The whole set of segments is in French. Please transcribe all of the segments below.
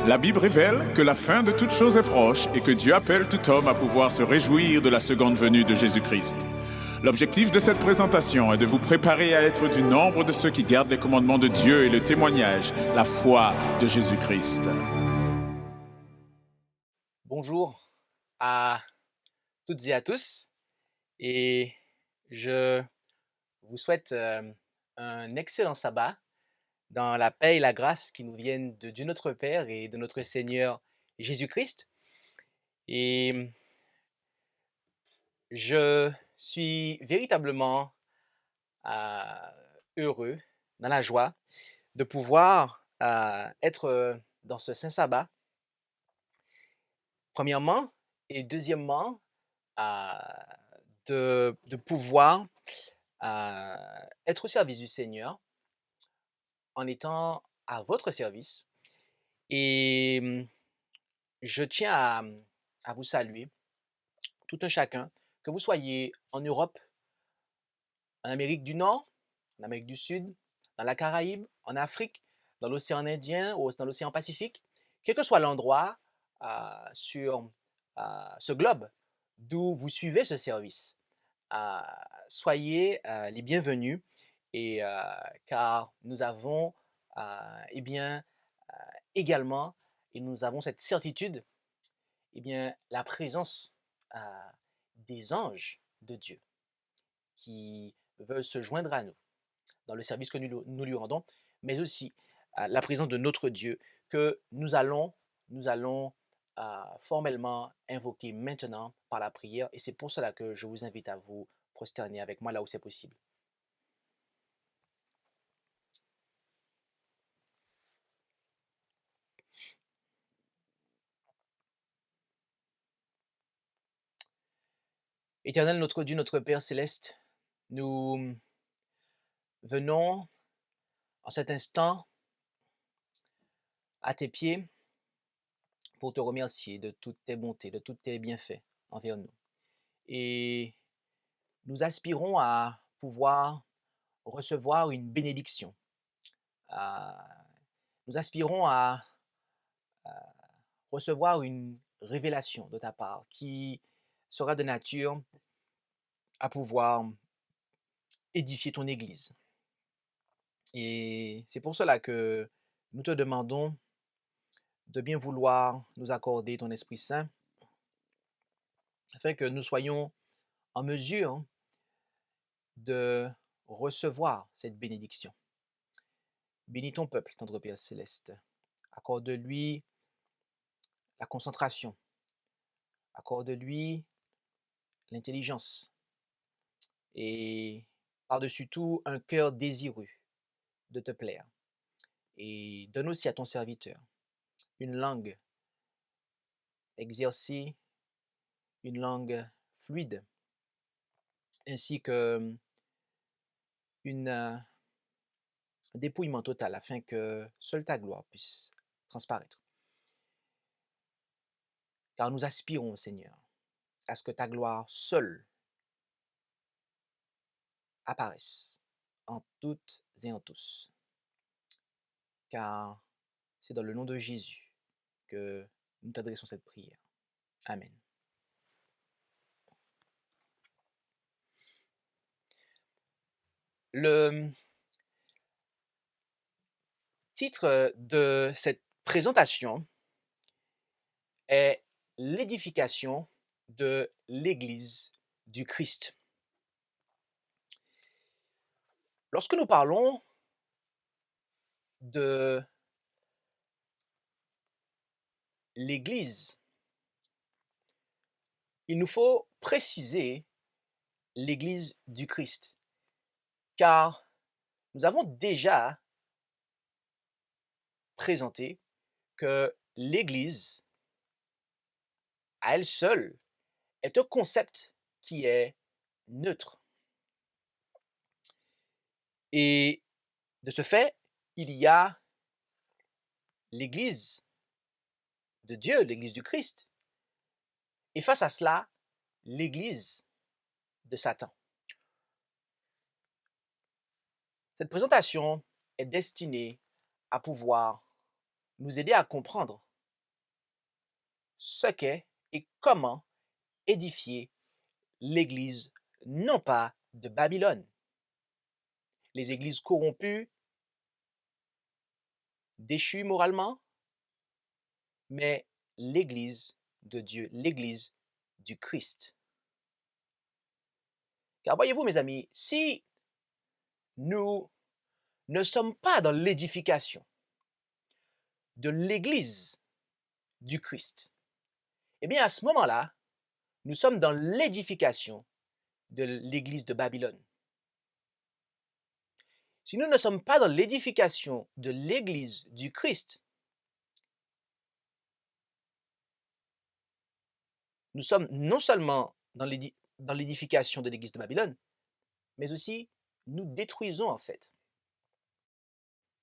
La Bible révèle que la fin de toute chose est proche et que Dieu appelle tout homme à pouvoir se réjouir de la seconde venue de Jésus-Christ. L'objectif de cette présentation est de vous préparer à être du nombre de ceux qui gardent les commandements de Dieu et le témoignage, la foi de Jésus-Christ. Bonjour à toutes et à tous et je vous souhaite un excellent sabbat dans la paix et la grâce qui nous viennent de Dieu notre Père et de notre Seigneur Jésus-Christ. Et je suis véritablement euh, heureux, dans la joie, de pouvoir être dans ce saint sabbat, premièrement, et deuxièmement, euh, de pouvoir être au service du Seigneur en étant à votre service. Et je tiens à vous saluer, tout un chacun, que vous soyez en Europe, en Amérique du Nord, en Amérique du Sud, dans la Caraïbe, en Afrique, dans l'océan Indien ou dans l'océan Pacifique, quel que soit l'endroit sur ce globe d'où vous suivez ce service. Soyez les bienvenus et car nous avons eh bien également et nous avons cette certitude eh bien la présence des anges de Dieu qui veulent se joindre à nous dans le service que nous lui rendons, mais aussi la présence de notre Dieu que nous allons formellement invoquer maintenant par la prière et c'est pour cela que je vous invite à vous prosterner avec moi là où c'est possible. Éternel notre Dieu, notre Père céleste, nous venons en cet instant à tes pieds pour te remercier de toutes tes bontés, de tous tes bienfaits envers nous. Et nous aspirons à pouvoir recevoir une bénédiction. Nous aspirons à recevoir une révélation de ta part qui sera de nature à pouvoir édifier ton Église. Et c'est pour cela que nous te demandons de bien vouloir nous accorder ton Esprit Saint, afin que nous soyons en mesure de recevoir cette bénédiction. Bénis ton peuple, tendre Père céleste. Accorde-lui la concentration. Accorde-lui l'intelligence. Et par-dessus tout, un cœur désireux de te plaire. Et donne aussi à ton serviteur une langue exercée, une langue fluide, ainsi que un dépouillement total afin que seule ta gloire puisse transparaître. Car nous aspirons, Seigneur, à ce que ta gloire seule apparaisse en toutes et en tous. Car c'est dans le nom de Jésus que nous t'adressons cette prière. Amen. Le titre de cette présentation est l'édification de l'Église du Christ. Lorsque nous parlons de l'Église, il nous faut préciser l'Église du Christ, car nous avons déjà présenté que l'Église, à elle seule, est un concept qui est neutre. Et de ce fait, il y a l'Église de Dieu, l'Église du Christ, et face à cela, l'Église de Satan. Cette présentation est destinée à pouvoir nous aider à comprendre ce qu'est et comment édifier l'Église, non pas de Babylone. Les églises corrompues, déchues moralement, mais l'Église de Dieu, l'Église du Christ. Car voyez-vous, mes amis, si nous ne sommes pas dans l'édification de l'Église du Christ, eh bien à ce moment-là, nous sommes dans l'édification de l'Église de Babylone. Si nous ne sommes pas dans l'édification de l'Église du Christ, nous sommes non seulement dans l'édification de l'Église de Babylone, mais aussi nous détruisons en fait.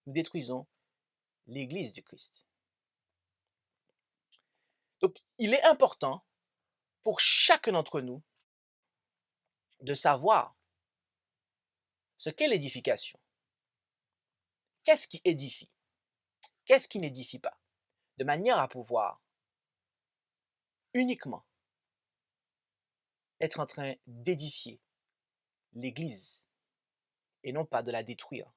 Nous détruisons l'Église du Christ. Donc, il est important pour chacun d'entre nous de savoir ce qu'est l'édification. Qu'est-ce qui édifie? Qu'est-ce qui n'édifie pas? De manière à pouvoir uniquement être en train d'édifier l'Église et non pas de la détruire.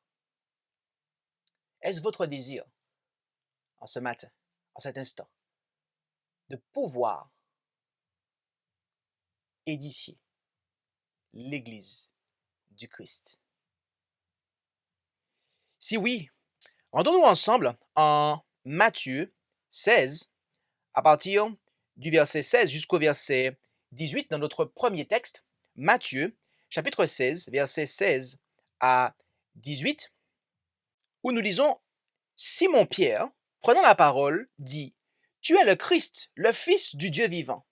Est-ce votre désir en ce matin, en cet instant, de pouvoir édifier l'Église du Christ? Si oui, rendons-nous ensemble en Matthieu 16, à partir du verset 16 jusqu'au verset 18 dans notre premier texte, Matthieu, chapitre 16, verset 16 à 18, où nous lisons « Simon-Pierre, prenant la parole, dit « Tu es le Christ, le Fils du Dieu vivant. »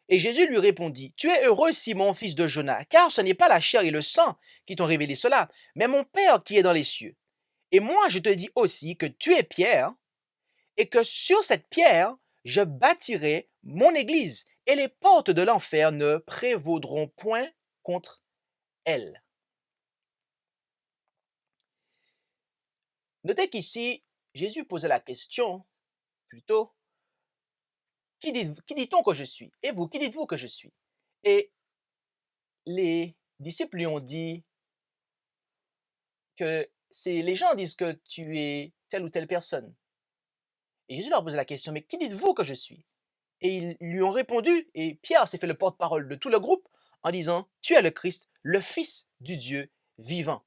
Et Jésus lui répondit « Tu es heureux, Simon, fils de Jonas, car ce n'est pas la chair et le sang qui t'ont révélé cela, mais mon Père qui est dans les cieux. Et moi, je te dis aussi que tu es Pierre, et que sur cette pierre, je bâtirai mon église, et les portes de l'enfer ne prévaudront point contre elle. » Notez qu'ici, Jésus posait la question, plutôt, qui dit-on que je suis? Et vous, qui dites-vous que je suis? Et les disciples lui ont dit que les gens disent que tu es telle ou telle personne. Et Jésus leur posait la question, mais qui dites-vous que je suis? Et ils lui ont répondu, et Pierre s'est fait le porte-parole de tout le groupe en disant, tu es le Christ, le Fils du Dieu vivant.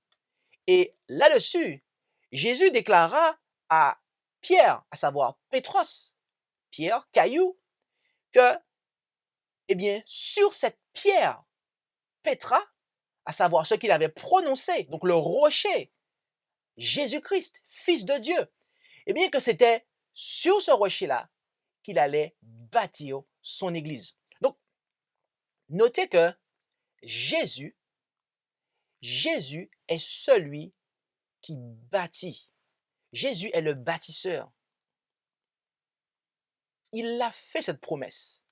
Et là-dessus, Jésus déclara à Pierre, à savoir Pétros, Pierre, caillou, que, eh bien, sur cette pierre, Pétra, à savoir ce qu'il avait prononcé, donc le rocher, Jésus-Christ, Fils de Dieu, eh bien que c'était sur ce rocher-là qu'il allait bâtir son église. Donc, notez que Jésus est celui qui bâtit. Jésus est le bâtisseur. Il a fait cette promesse.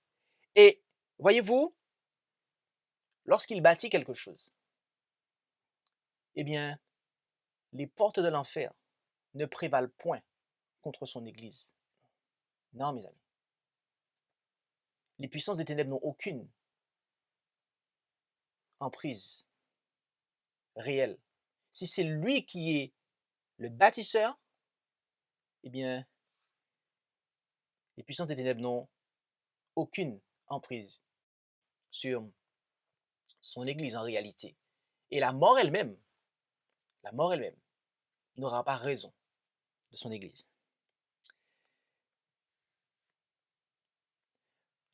Et voyez-vous, lorsqu'il bâtit quelque chose, eh bien, les portes de l'enfer ne prévalent point contre son église. Non, mes amis. Les puissances des ténèbres n'ont aucune emprise réelle. Si c'est lui qui est le bâtisseur, eh bien, les puissances des ténèbres n'ont aucune emprise sur son église en réalité. Et la mort elle-même n'aura pas raison de son église.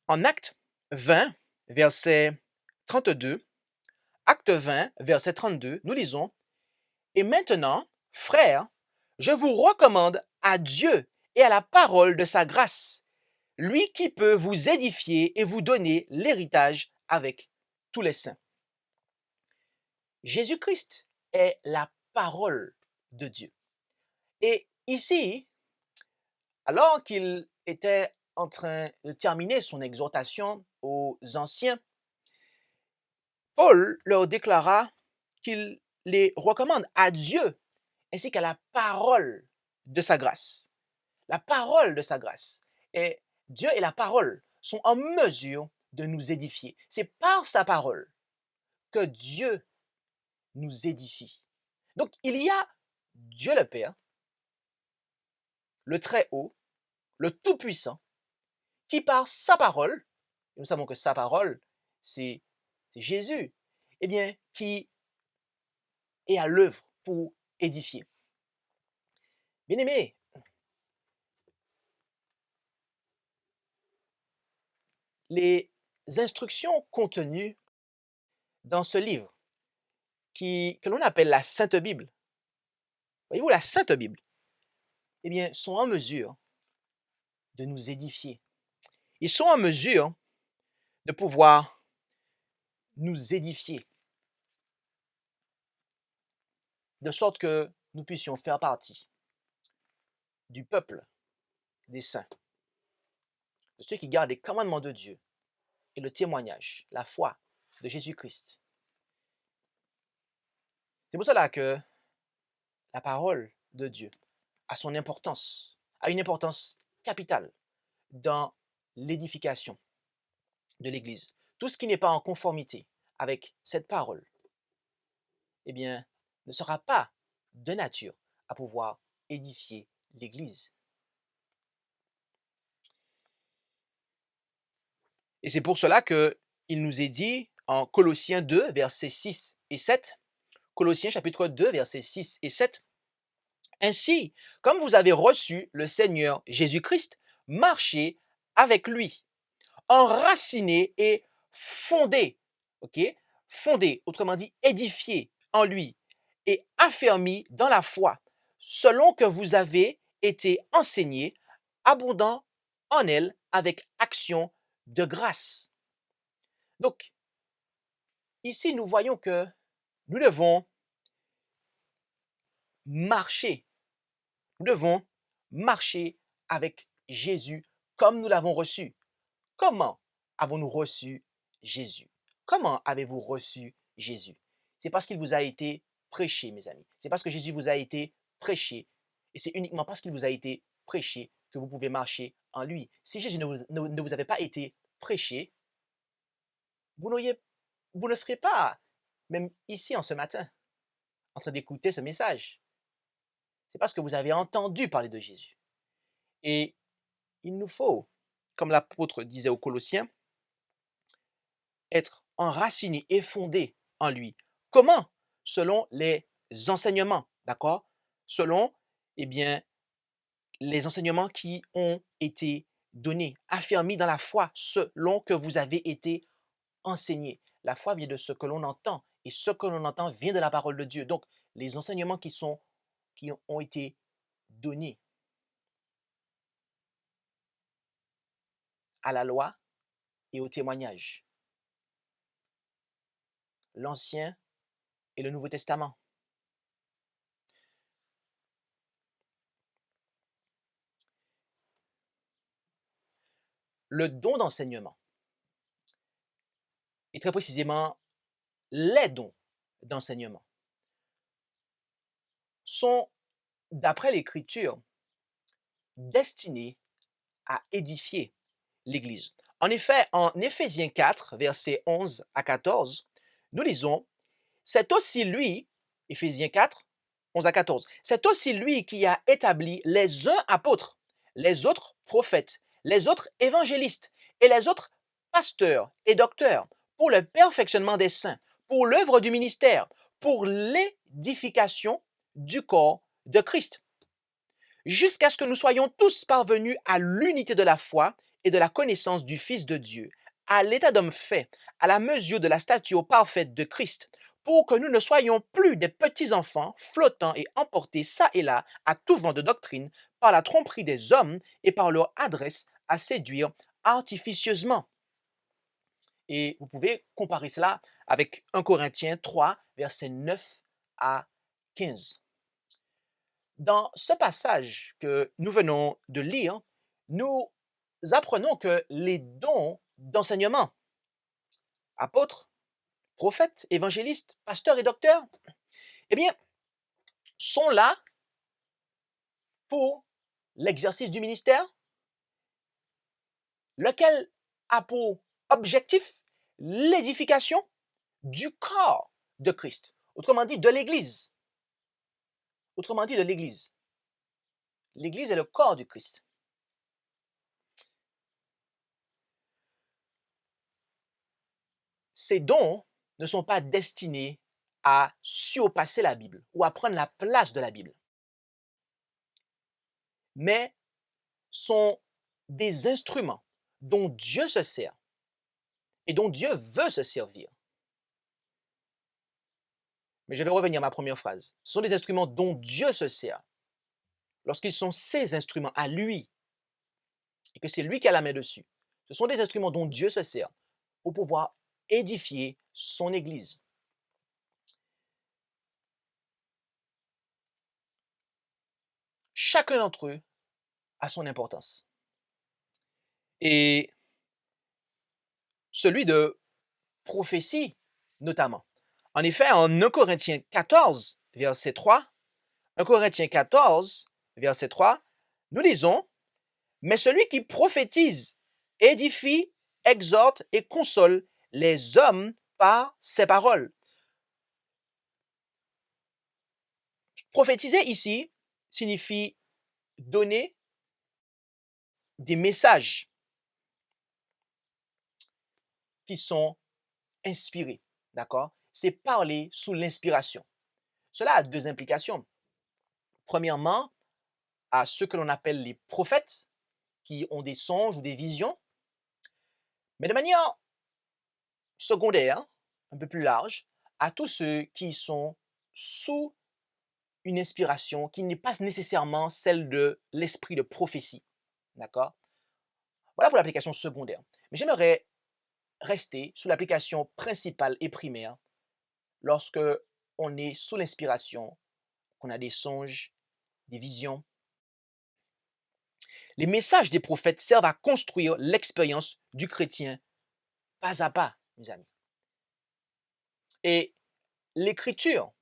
En Acte 20, verset 32, Acte 20, verset 32, nous lisons « Et maintenant, frères, je vous recommande à Dieu et à la parole de sa grâce, lui qui peut vous édifier et vous donner l'héritage avec tous les saints. » Jésus-Christ est la parole de Dieu. Et ici, alors qu'il était en train de terminer son exhortation aux anciens, Paul leur déclara qu'il les recommande à Dieu ainsi qu'à la parole de sa grâce. La parole de sa grâce. Et Dieu est la parole. sont en mesure de nous édifier. C'est par sa parole que Dieu nous édifie. Donc, il y a Dieu le Père, le Très-Haut, le Tout-Puissant, qui par sa parole, et nous savons que sa parole, c'est Jésus, eh bien, qui est à l'œuvre pour édifier. Bien-aimés, les instructions contenues dans ce livre, que l'on appelle la Sainte Bible, voyez-vous, la Sainte Bible, eh bien, sont en mesure de nous édifier. Ils sont en mesure de pouvoir nous édifier, de sorte que nous puissions faire partie du peuple des saints, de ceux qui gardent les commandements de Dieu et le témoignage, la foi de Jésus-Christ. C'est pour cela que la parole de Dieu a son importance, a une importance capitale dans l'édification de l'Église. Tout ce qui n'est pas en conformité avec cette parole, eh bien, ne sera pas de nature à pouvoir édifier l'Église. Et c'est pour cela qu'il nous est dit en Colossiens 2, versets 6 et 7, Colossiens chapitre 2, versets 6 et 7, « Ainsi, comme vous avez reçu le Seigneur Jésus-Christ, marchez avec lui, enracinés et fondés, ok? Fondés, autrement dit édifiés en lui et affermis dans la foi, selon que vous avez été enseignés, abondant en elle avec action de grâce. » Donc, ici, nous voyons que nous devons marcher. Nous devons marcher avec Jésus comme nous l'avons reçu. Comment avons-nous reçu Jésus? Comment avez-vous reçu Jésus? C'est parce qu'il vous a été prêché, mes amis. C'est parce que Jésus vous a été prêché. Et c'est uniquement parce qu'il vous a été prêché que vous pouvez marcher en lui. Si Jésus ne vous avait pas été prêché, vous ne serez pas, même ici en ce matin, en train d'écouter ce message. C'est parce que vous avez entendu parler de Jésus. Et il nous faut, comme l'apôtre disait aux Colossiens, être enracinés et fondés en lui. Comment? Selon les enseignements, d'accord? Selon, eh bien, les enseignements qui ont été donnés, affermis dans la foi, selon que vous avez été enseigné. La foi vient de ce que l'on entend, et ce que l'on entend vient de la parole de Dieu. Donc, les enseignements qui ont été donnés à la loi et au témoignage. L'Ancien et le Nouveau Testament. Le don d'enseignement, et très précisément les dons d'enseignement, sont, d'après l'Écriture, destinés à édifier l'Église. En effet, en Éphésiens 4, versets 11 à 14, nous lisons « C'est aussi lui, Éphésiens 4, 11 à 14, c'est aussi lui qui a établi les uns apôtres, les autres prophètes, les autres évangélistes et les autres pasteurs et docteurs pour le perfectionnement des saints, pour l'œuvre du ministère, pour l'édification du corps de Christ, jusqu'à ce que nous soyons tous parvenus à l'unité de la foi et de la connaissance du Fils de Dieu, à l'état d'homme fait, à la mesure de la stature parfaite de Christ, pour que nous ne soyons plus des petits enfants flottants et emportés çà et là à tout vent de doctrine par la tromperie des hommes et par leur adresse à séduire artificieusement. » Et vous pouvez comparer cela avec 1 Corinthiens 3, versets 9 à 15. Dans ce passage que nous venons de lire, nous apprenons que les dons d'enseignement, apôtres, prophètes, évangélistes, pasteurs et docteurs, eh bien, sont là pour l'exercice du ministère, lequel a pour objectif l'édification du corps de Christ. Autrement dit, de l'Église. Autrement dit, de l'Église. L'Église est le corps du Christ. Ces dons ne sont pas destinés à surpasser la Bible ou à prendre la place de la Bible, mais sont des instruments dont Dieu se sert et dont Dieu veut se servir. Mais je vais revenir à ma première phrase. Ce sont des instruments dont Dieu se sert lorsqu'ils sont ses instruments à lui et que c'est lui qui a la main dessus. Ce sont des instruments dont Dieu se sert pour pouvoir édifier son Église. Chacun d'entre eux a son importance. Et celui de prophétie, notamment. En effet, en 1 Corinthiens 14, verset 3, 1 Corinthiens 14, verset 3, nous lisons, « Mais celui qui prophétise édifie, exhorte et console les hommes par ses paroles. » Prophétiser ici signifie donner des messages qui sont inspirés, d'accord? C'est parler sous l'inspiration. Cela a deux implications. Premièrement, à ceux que l'on appelle les prophètes, qui ont des songes ou des visions, mais de manière secondaire, un peu plus large, à tous ceux qui sont sous une inspiration qui n'est pas nécessairement celle de l'esprit de prophétie. D'accord? Voilà pour l'application secondaire. Mais j'aimerais rester sous l'application principale et primaire lorsque on est sous l'inspiration, qu'on a des songes, des visions. Les messages des prophètes servent à construire l'expérience du chrétien pas à pas, mes amis. Et l'Écriture,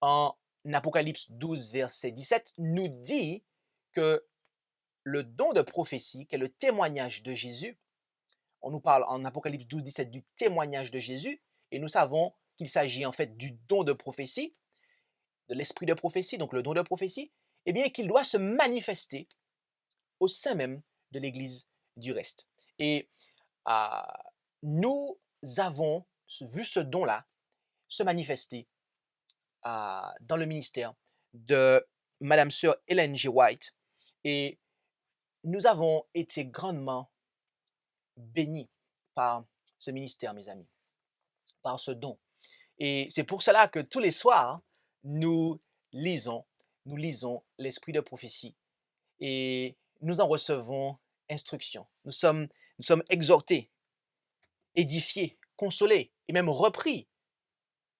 en Apocalypse 12, verset 17, nous dit que le don de prophétie, qui est le témoignage de Jésus, on nous parle en Apocalypse 12, 17 du témoignage de Jésus, et nous savons qu'il s'agit en fait du don de prophétie, de l'esprit de prophétie, donc le don de prophétie, eh bien qu'il doit se manifester au sein même de l'Église du reste. Et nous avons vu ce don-là se manifester dans le ministère de Madame Sœur Ellen G. White, et nous avons été grandement bénis par ce ministère, mes amis, par ce don. Et c'est pour cela que tous les soirs, nous lisons l'esprit de prophétie et nous en recevons instruction. Nous sommes exhortés, édifiés, consolés et même repris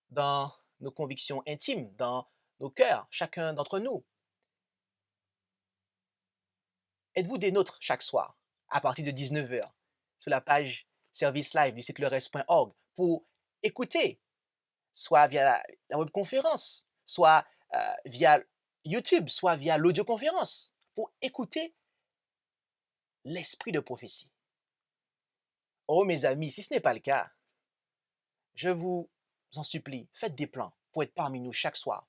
dans nos convictions intimes, dans nos cœurs, chacun d'entre nous. Êtes-vous des nôtres chaque soir à partir de 19h sur la page service live du site leres.org pour écouter, soit via la webconférence, soit via YouTube, soit via l'audioconférence, pour écouter l'esprit de prophétie. Oh mes amis, si ce n'est pas le cas, je vous en supplie, faites des plans pour être parmi nous chaque soir,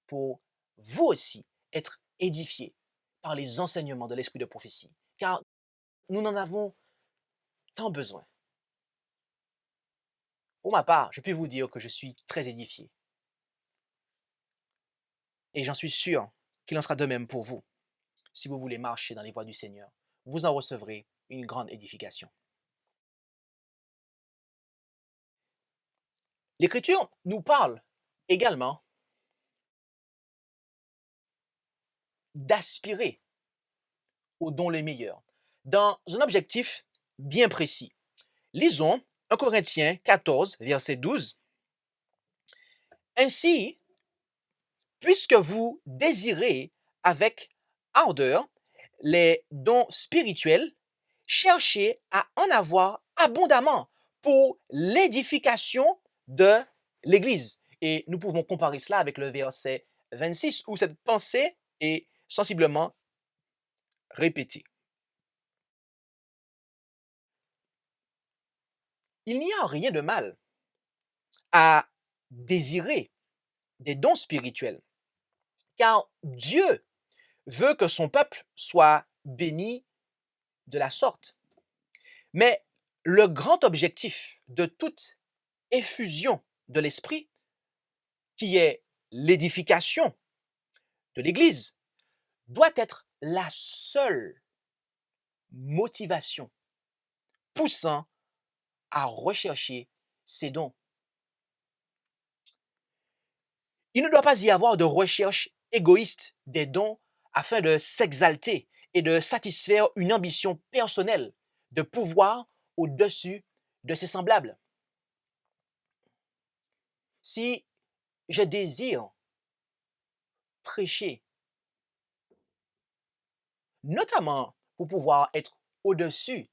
pour vous aussi être édifiés par les enseignements de l'esprit de prophétie, car nous en avons tant besoin. Pour ma part, je peux vous dire que je suis très édifié. Et j'en suis sûr qu'il en sera de même pour vous. Si vous voulez marcher dans les voies du Seigneur, vous en recevrez une grande édification. L'Écriture nous parle également d'aspirer aux dons les meilleurs, dans un objectif bien précis. Lisons 1 Corinthiens 14, verset 12. « Ainsi, puisque vous désirez avec ardeur les dons spirituels, cherchez à en avoir abondamment pour l'édification de l'Église. » Et nous pouvons comparer cela avec le verset 26 où cette pensée est sensiblement répétée. il n'y a rien de mal à désirer des dons spirituels, car Dieu veut que son peuple soit béni de la sorte. Mais le grand objectif de toute effusion de l'esprit, qui est l'édification de l'Église, doit être la seule motivation poussant à rechercher ces dons. Il ne doit pas y avoir de recherche égoïste des dons afin de s'exalter et de satisfaire une ambition personnelle de pouvoir au-dessus de ses semblables. Si je désire prêcher, notamment pour pouvoir être au-dessus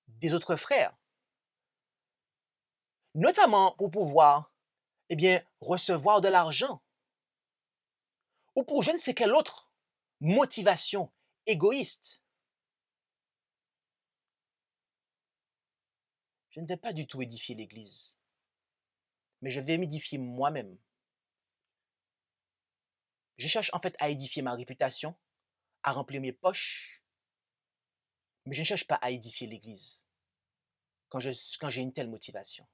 des autres frères, notamment pour pouvoir recevoir de l'argent, ou pour je ne sais quelle autre motivation égoïste, je ne vais pas du tout édifier l'Église, mais je vais m'édifier moi-même. Je cherche en fait à édifier ma réputation, à remplir mes poches, mais je ne cherche pas à édifier l'Église quand j'ai une telle motivation.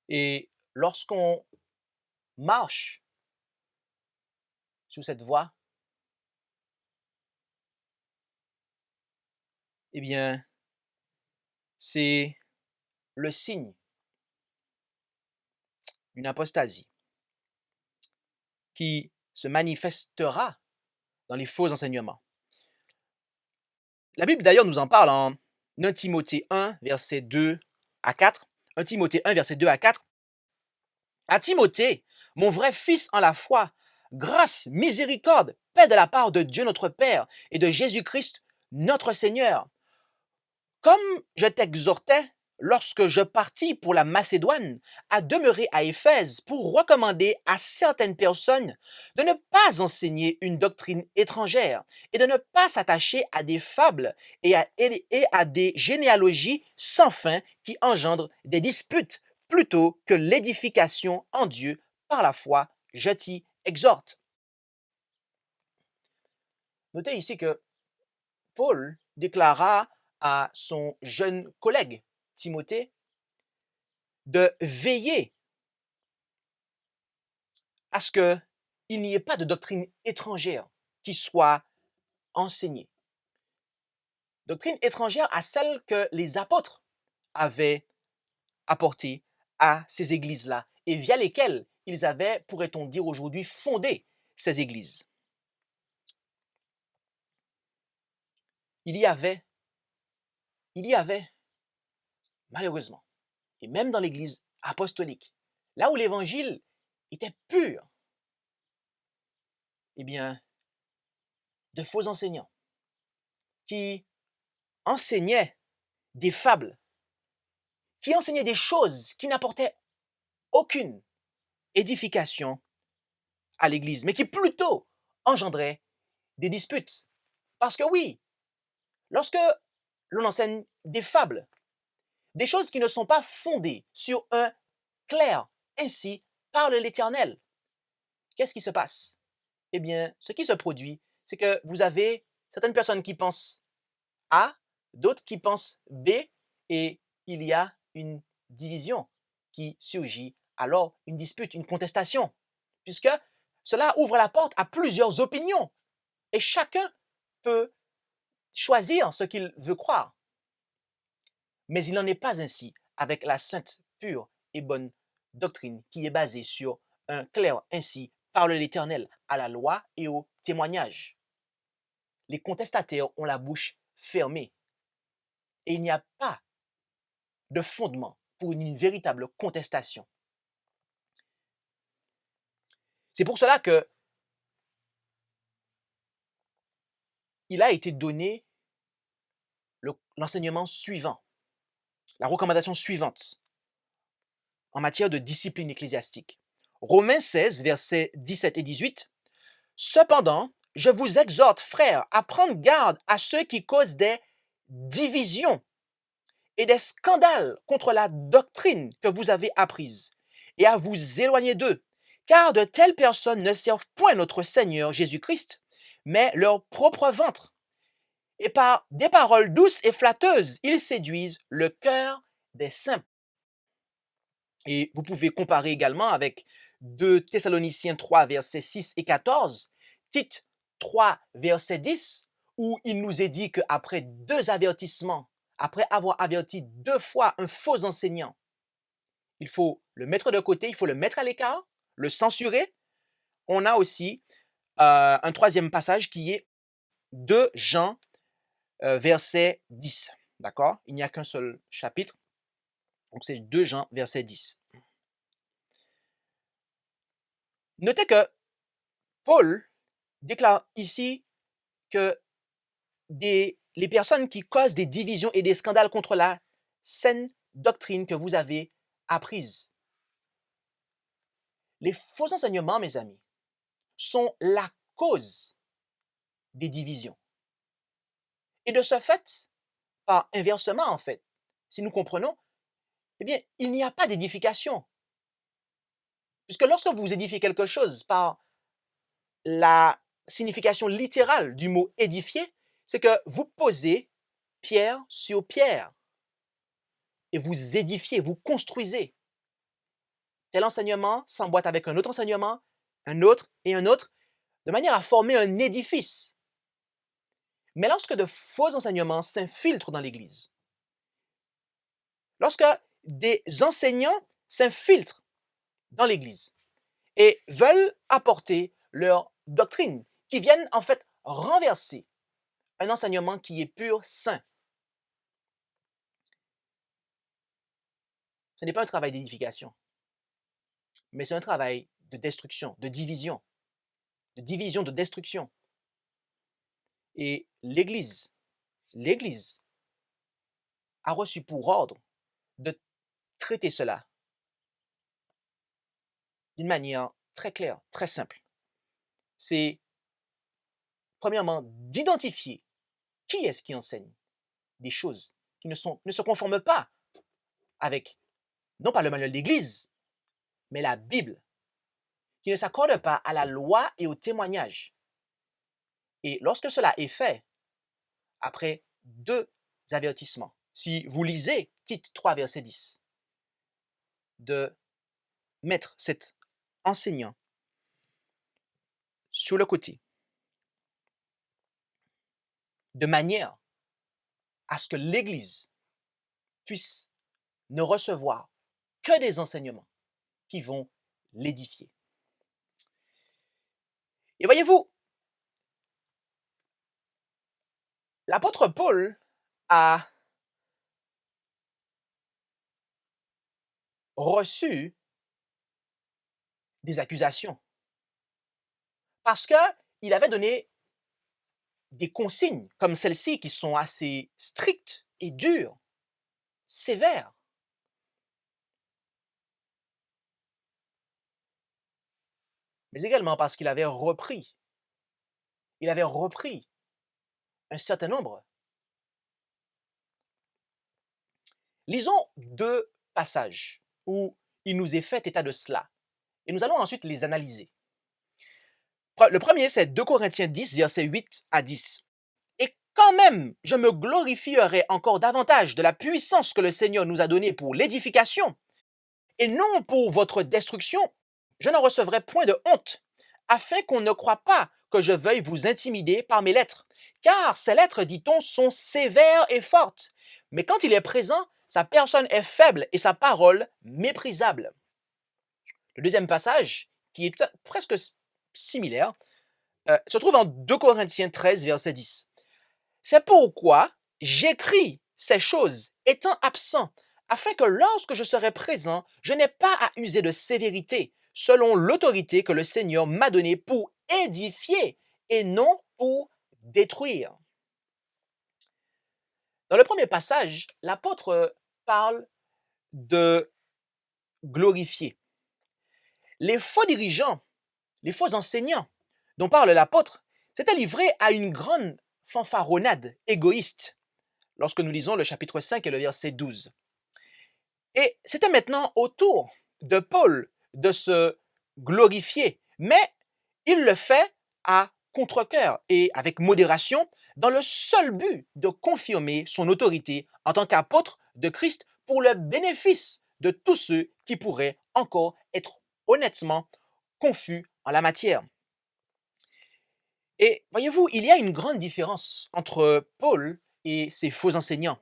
Et lorsqu'on marche sur cette voie, eh bien, c'est le signe d'une apostasie qui se manifestera dans les faux enseignements. La Bible d'ailleurs nous en parle en 1 Timothée 1, versets 2 à 4. 1 Timothée 1, versets 2 à 4. À Timothée, mon vrai fils en la foi, grâce, miséricorde, paix de la part de Dieu notre Père et de Jésus-Christ notre Seigneur. Comme je t'exhortais lorsque je partis pour la Macédoine à demeurer à Éphèse pour recommander à certaines personnes de ne pas enseigner une doctrine étrangère et de ne pas s'attacher à des fables et à des généalogies sans fin qui engendrent des disputes plutôt que l'édification en Dieu par la foi, je t'y exhorte. Notez ici que Paul déclara à son jeune collègue Timothée de veiller à ce qu'il n'y ait pas de doctrine étrangère qui soit enseignée. Doctrine étrangère à celle que les apôtres avaient apportée à ces églises-là et via lesquelles ils avaient, pourrait-on dire aujourd'hui, fondé ces églises. Il y avait, malheureusement, et même dans l'église apostolique, là où l'évangile était pur, eh bien, de faux enseignants qui enseignaient des fables, qui enseignaient des choses qui n'apportaient aucune édification à l'église, mais qui plutôt engendraient des disputes. Parce que oui, lorsque l'on enseigne des fables, des choses qui ne sont pas fondées sur un clair, ainsi parle l'Éternel, qu'est-ce qui se passe? Eh bien, ce qui se produit, c'est que vous avez certaines personnes qui pensent A, d'autres qui pensent B, et il y a une division qui surgit, alors une dispute, une contestation, puisque cela ouvre la porte à plusieurs opinions, et chacun peut choisir ce qu'il veut croire. Mais il n'en est pas ainsi avec la sainte, pure et bonne doctrine qui est basée sur un clair ainsi parle l'Éternel à la loi et au témoignage. Les contestataires ont la bouche fermée et il n'y a pas de fondement pour une véritable contestation. C'est pour cela que il a été donné l'enseignement suivant, la recommandation suivante en matière de discipline ecclésiastique. Romains 16, versets 17 et 18. Cependant, je vous exhorte, frères, à prendre garde à ceux qui causent des divisions et des scandales contre la doctrine que vous avez apprise, et à vous éloigner d'eux, car de telles personnes ne servent point notre Seigneur Jésus-Christ, mais leur propre ventre. Et par des paroles douces et flatteuses, ils séduisent le cœur des simples. Et vous pouvez comparer également avec 2 Thessaloniciens 3, versets 6 et 14, Tite 3, verset 10, où il nous est dit qu'après 2 avertissements, après avoir averti 2 fois un faux enseignant, il faut le mettre de côté, il faut le mettre à l'écart, le censurer. On a aussi un 3e passage qui est 2 Jean, verset 10. D'accord? Il n'y a qu'un seul chapitre, donc c'est 2 Jean, verset 10. Notez que Paul déclare ici que les personnes qui causent des divisions et des scandales contre la saine doctrine que vous avez apprise. Les faux enseignements, mes amis, sont la cause des divisions. Et de ce fait, par inversement en fait, si nous comprenons, eh bien, il n'y a pas d'édification. Puisque lorsque vous édifiez quelque chose par la signification littérale du mot édifier, c'est que vous posez pierre sur pierre et vous édifiez, vous construisez. Tel enseignement s'emboîte avec un autre enseignement, un autre et un autre, de manière à former un édifice. Mais lorsque de faux enseignements s'infiltrent dans l'Église, lorsque des enseignants s'infiltrent dans l'Église et veulent apporter leur doctrine, qui viennent en fait renverser un enseignement qui est pur, saint, ce n'est pas un travail d'édification, mais c'est un travail de destruction, de division, de destruction. Et l'Église a reçu pour ordre de traiter cela d'une manière très claire, très simple. C'est, premièrement, d'identifier qui est-ce qui enseigne des choses qui ne se conforment pas avec, non pas le manuel d'Église, mais la Bible, qui ne s'accorde pas à la loi et au témoignage. Et lorsque cela est fait, après 2 avertissements, si vous lisez Tite 3, verset 10, de mettre cet enseignant sur le côté, de manière à ce que l'Église puisse ne recevoir que des enseignements qui vont l'édifier. Et voyez-vous, l'apôtre Paul a reçu des accusations parce qu'il avait donné des consignes comme celles-ci qui sont assez strictes et dures, sévères. Mais également parce qu'il avait repris un certain nombre. Lisons 2 passages où il nous est fait état de cela et nous allons ensuite les analyser. Le premier, c'est 2 Corinthiens 10, versets 8 à 10. Et quand même, je me glorifierai encore davantage de la puissance que le Seigneur nous a donnée pour l'édification, et non pour votre destruction. Je n'en recevrai point de honte, afin qu'on ne croie pas que je veuille vous intimider par mes lettres. Car ces lettres, dit-on, sont sévères et fortes. Mais quand il est présent, sa personne est faible et sa parole méprisable. Le deuxième passage, qui est presque similaire, se trouve en 2 Corinthiens 13, verset 10. C'est pourquoi j'écris ces choses étant absent, afin que lorsque je serai présent, je n'ai pas à user de sévérité, selon l'autorité que le Seigneur m'a donnée pour édifier et non pour détruire. Dans le premier passage, l'apôtre parle de glorifier. les faux dirigeants, les faux enseignants dont parle l'apôtre s'étaient livrés à une grande fanfaronnade égoïste lorsque nous lisons le chapitre 5 et le verset 12. Et c'était maintenant au tour de Paul de se glorifier, mais il le fait à contre-cœur et avec modération dans le seul but de confirmer son autorité en tant qu'apôtre de Christ pour le bénéfice de tous ceux qui pourraient encore être honnêtement confus en la matière. Et voyez-vous, il y a une grande différence entre Paul et ses faux enseignants.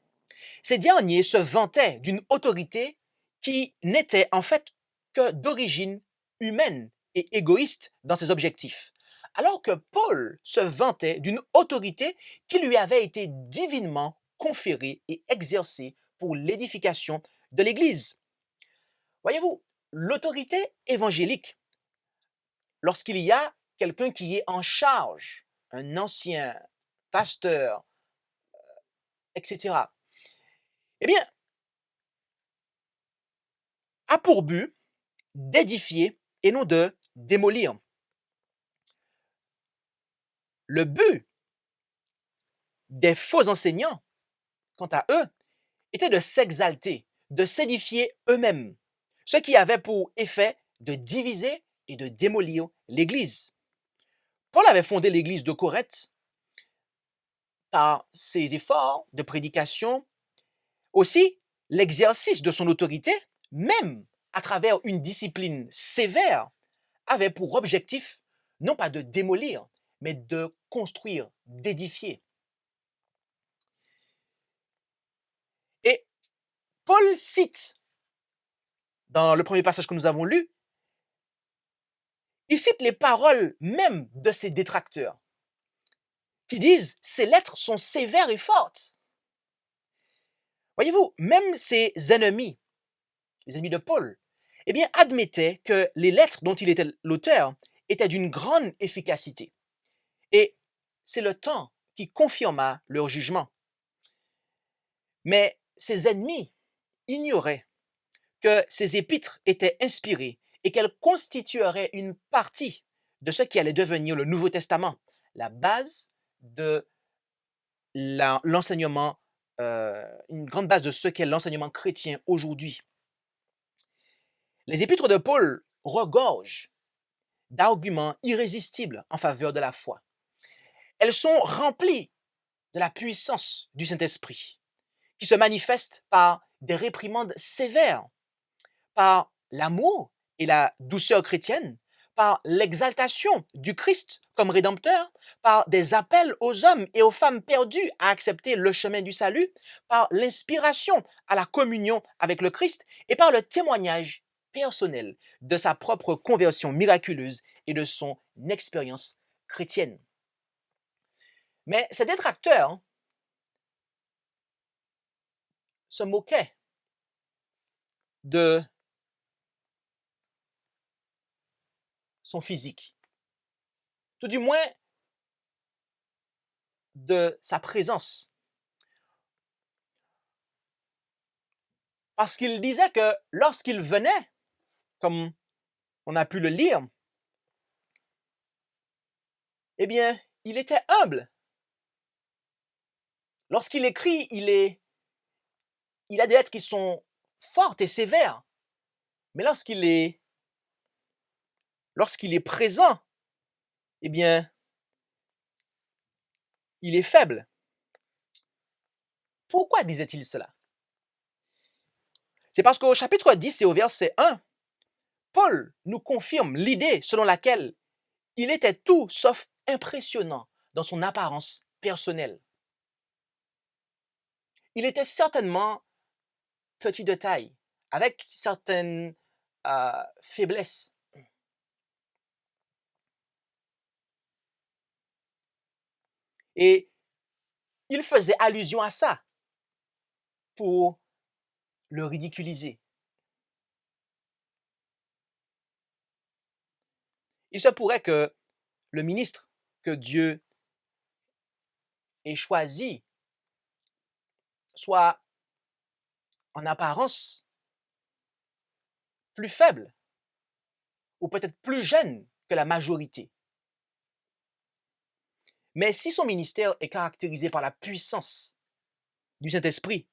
Ces derniers se vantaient d'une autorité qui n'était en fait que d'origine humaine et égoïste dans ses objectifs, alors que Paul se vantait d'une autorité qui lui avait été divinement conférée et exercée pour l'édification de l'Église. Voyez-vous, l'autorité évangélique, lorsqu'il y a quelqu'un qui est en charge, un ancien pasteur, etc., eh bien, a pour but d'édifier et non de démolir. Le but des faux enseignants, quant à eux, était de s'exalter, de s'édifier eux-mêmes, ce qui avait pour effet de diviser et de démolir l'Église. Paul avait fondé l'Église de Corinthe par ses efforts de prédication, aussi l'exercice de son autorité, même à travers une discipline sévère, avait pour objectif non pas de démolir, mais de construire, d'édifier. Et Paul cite, dans le premier passage que nous avons lu, il cite les paroles même de ses détracteurs, qui disent « Ces lettres sont sévères et fortes ». Voyez-vous, même ses ennemis, les ennemis de Paul, eh bien, admettaient que les lettres dont il était l'auteur étaient d'une grande efficacité. Et c'est le temps qui confirma leur jugement. Mais ses ennemis ignoraient que ces épîtres étaient inspirées et qu'elles constitueraient une partie de ce qui allait devenir le Nouveau Testament, la base de l'enseignement, une grande base de ce qu'est l'enseignement chrétien aujourd'hui. Les épîtres de Paul regorgent d'arguments irrésistibles en faveur de la foi. Elles sont remplies de la puissance du Saint-Esprit, qui se manifeste par des réprimandes sévères, par l'amour et la douceur chrétienne, par l'exaltation du Christ comme rédempteur, par des appels aux hommes et aux femmes perdus à accepter le chemin du salut, par l'inspiration à la communion avec le Christ et par le témoignage personnel de sa propre conversion miraculeuse et de son expérience chrétienne. Mais ces détracteurs se moquaient de son physique, tout du moins de sa présence. Parce qu'il disait que lorsqu'il venait, comme on a pu le lire, eh bien, il était humble. Lorsqu'il écrit, il a des lettres qui sont fortes et sévères. Mais lorsqu'il est présent, eh bien, il est faible. Pourquoi disait-il cela? C'est parce qu'au chapitre 10 et au verset 1, Paul nous confirme l'idée selon laquelle il était tout sauf impressionnant dans son apparence personnelle. Il était certainement petit de taille, avec certaines faiblesses. Et il faisait allusion à ça pour le ridiculiser. Il se pourrait que le ministre que Dieu ait choisi soit en apparence plus faible ou peut-être plus jeune que la majorité. Mais si son ministère est caractérisé par la puissance du Saint-Esprit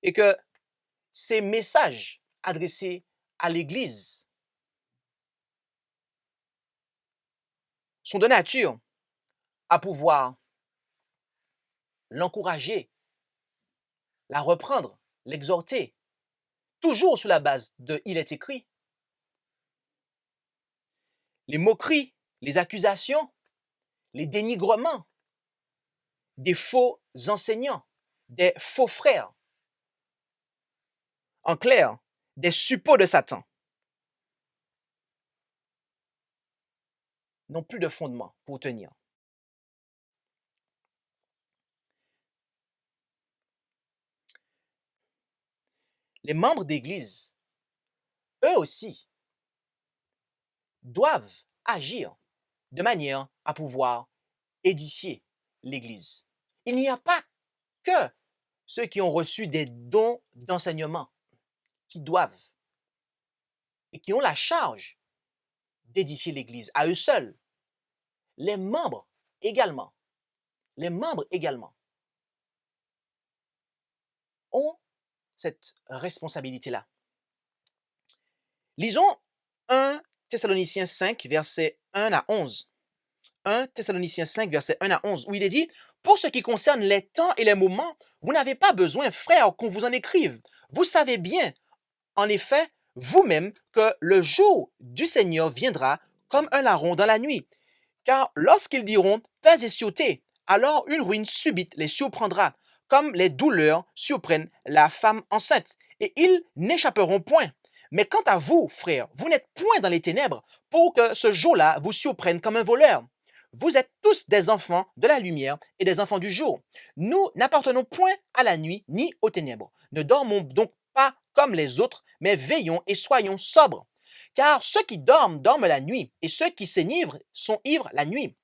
et que ses messages adressés à l'Église sont de nature à pouvoir l'encourager, la reprendre, l'exhorter, toujours sous la base de il est écrit, les moqueries, les accusations, les dénigrements des faux enseignants, des faux frères, en clair, des suppôts de Satan, n'ont plus de fondement pour tenir. Les membres d'Église, eux aussi, doivent agir de manière à pouvoir édifier l'Église. Il n'y a pas que ceux qui ont reçu des dons d'enseignement qui doivent et qui ont la charge d'édifier l'Église à eux seuls. Les membres également ont cette responsabilité-là. Lisons 1 Thessaloniciens 5, versets 1 à 11. 1 Thessaloniciens 5, verset 1 à 11, où il est dit « Pour ce qui concerne les temps et les moments, vous n'avez pas besoin, frères, qu'on vous en écrive. Vous savez bien, en effet, vous-même, que le jour du Seigneur viendra comme un larron dans la nuit. Car lorsqu'ils diront « paix et sûreté », alors une ruine subite les surprendra, comme les douleurs surprennent la femme enceinte, et ils n'échapperont point. Mais quant à vous, frères, vous n'êtes point dans les ténèbres, pour que ce jour-là vous surprenne comme un voleur. Vous êtes tous des enfants de la lumière et des enfants du jour. Nous n'appartenons point à la nuit ni aux ténèbres. Ne dormons donc pas comme les autres, mais veillons et soyons sobres. Car ceux qui dorment, dorment la nuit, et ceux qui s'enivrent sont ivres la nuit.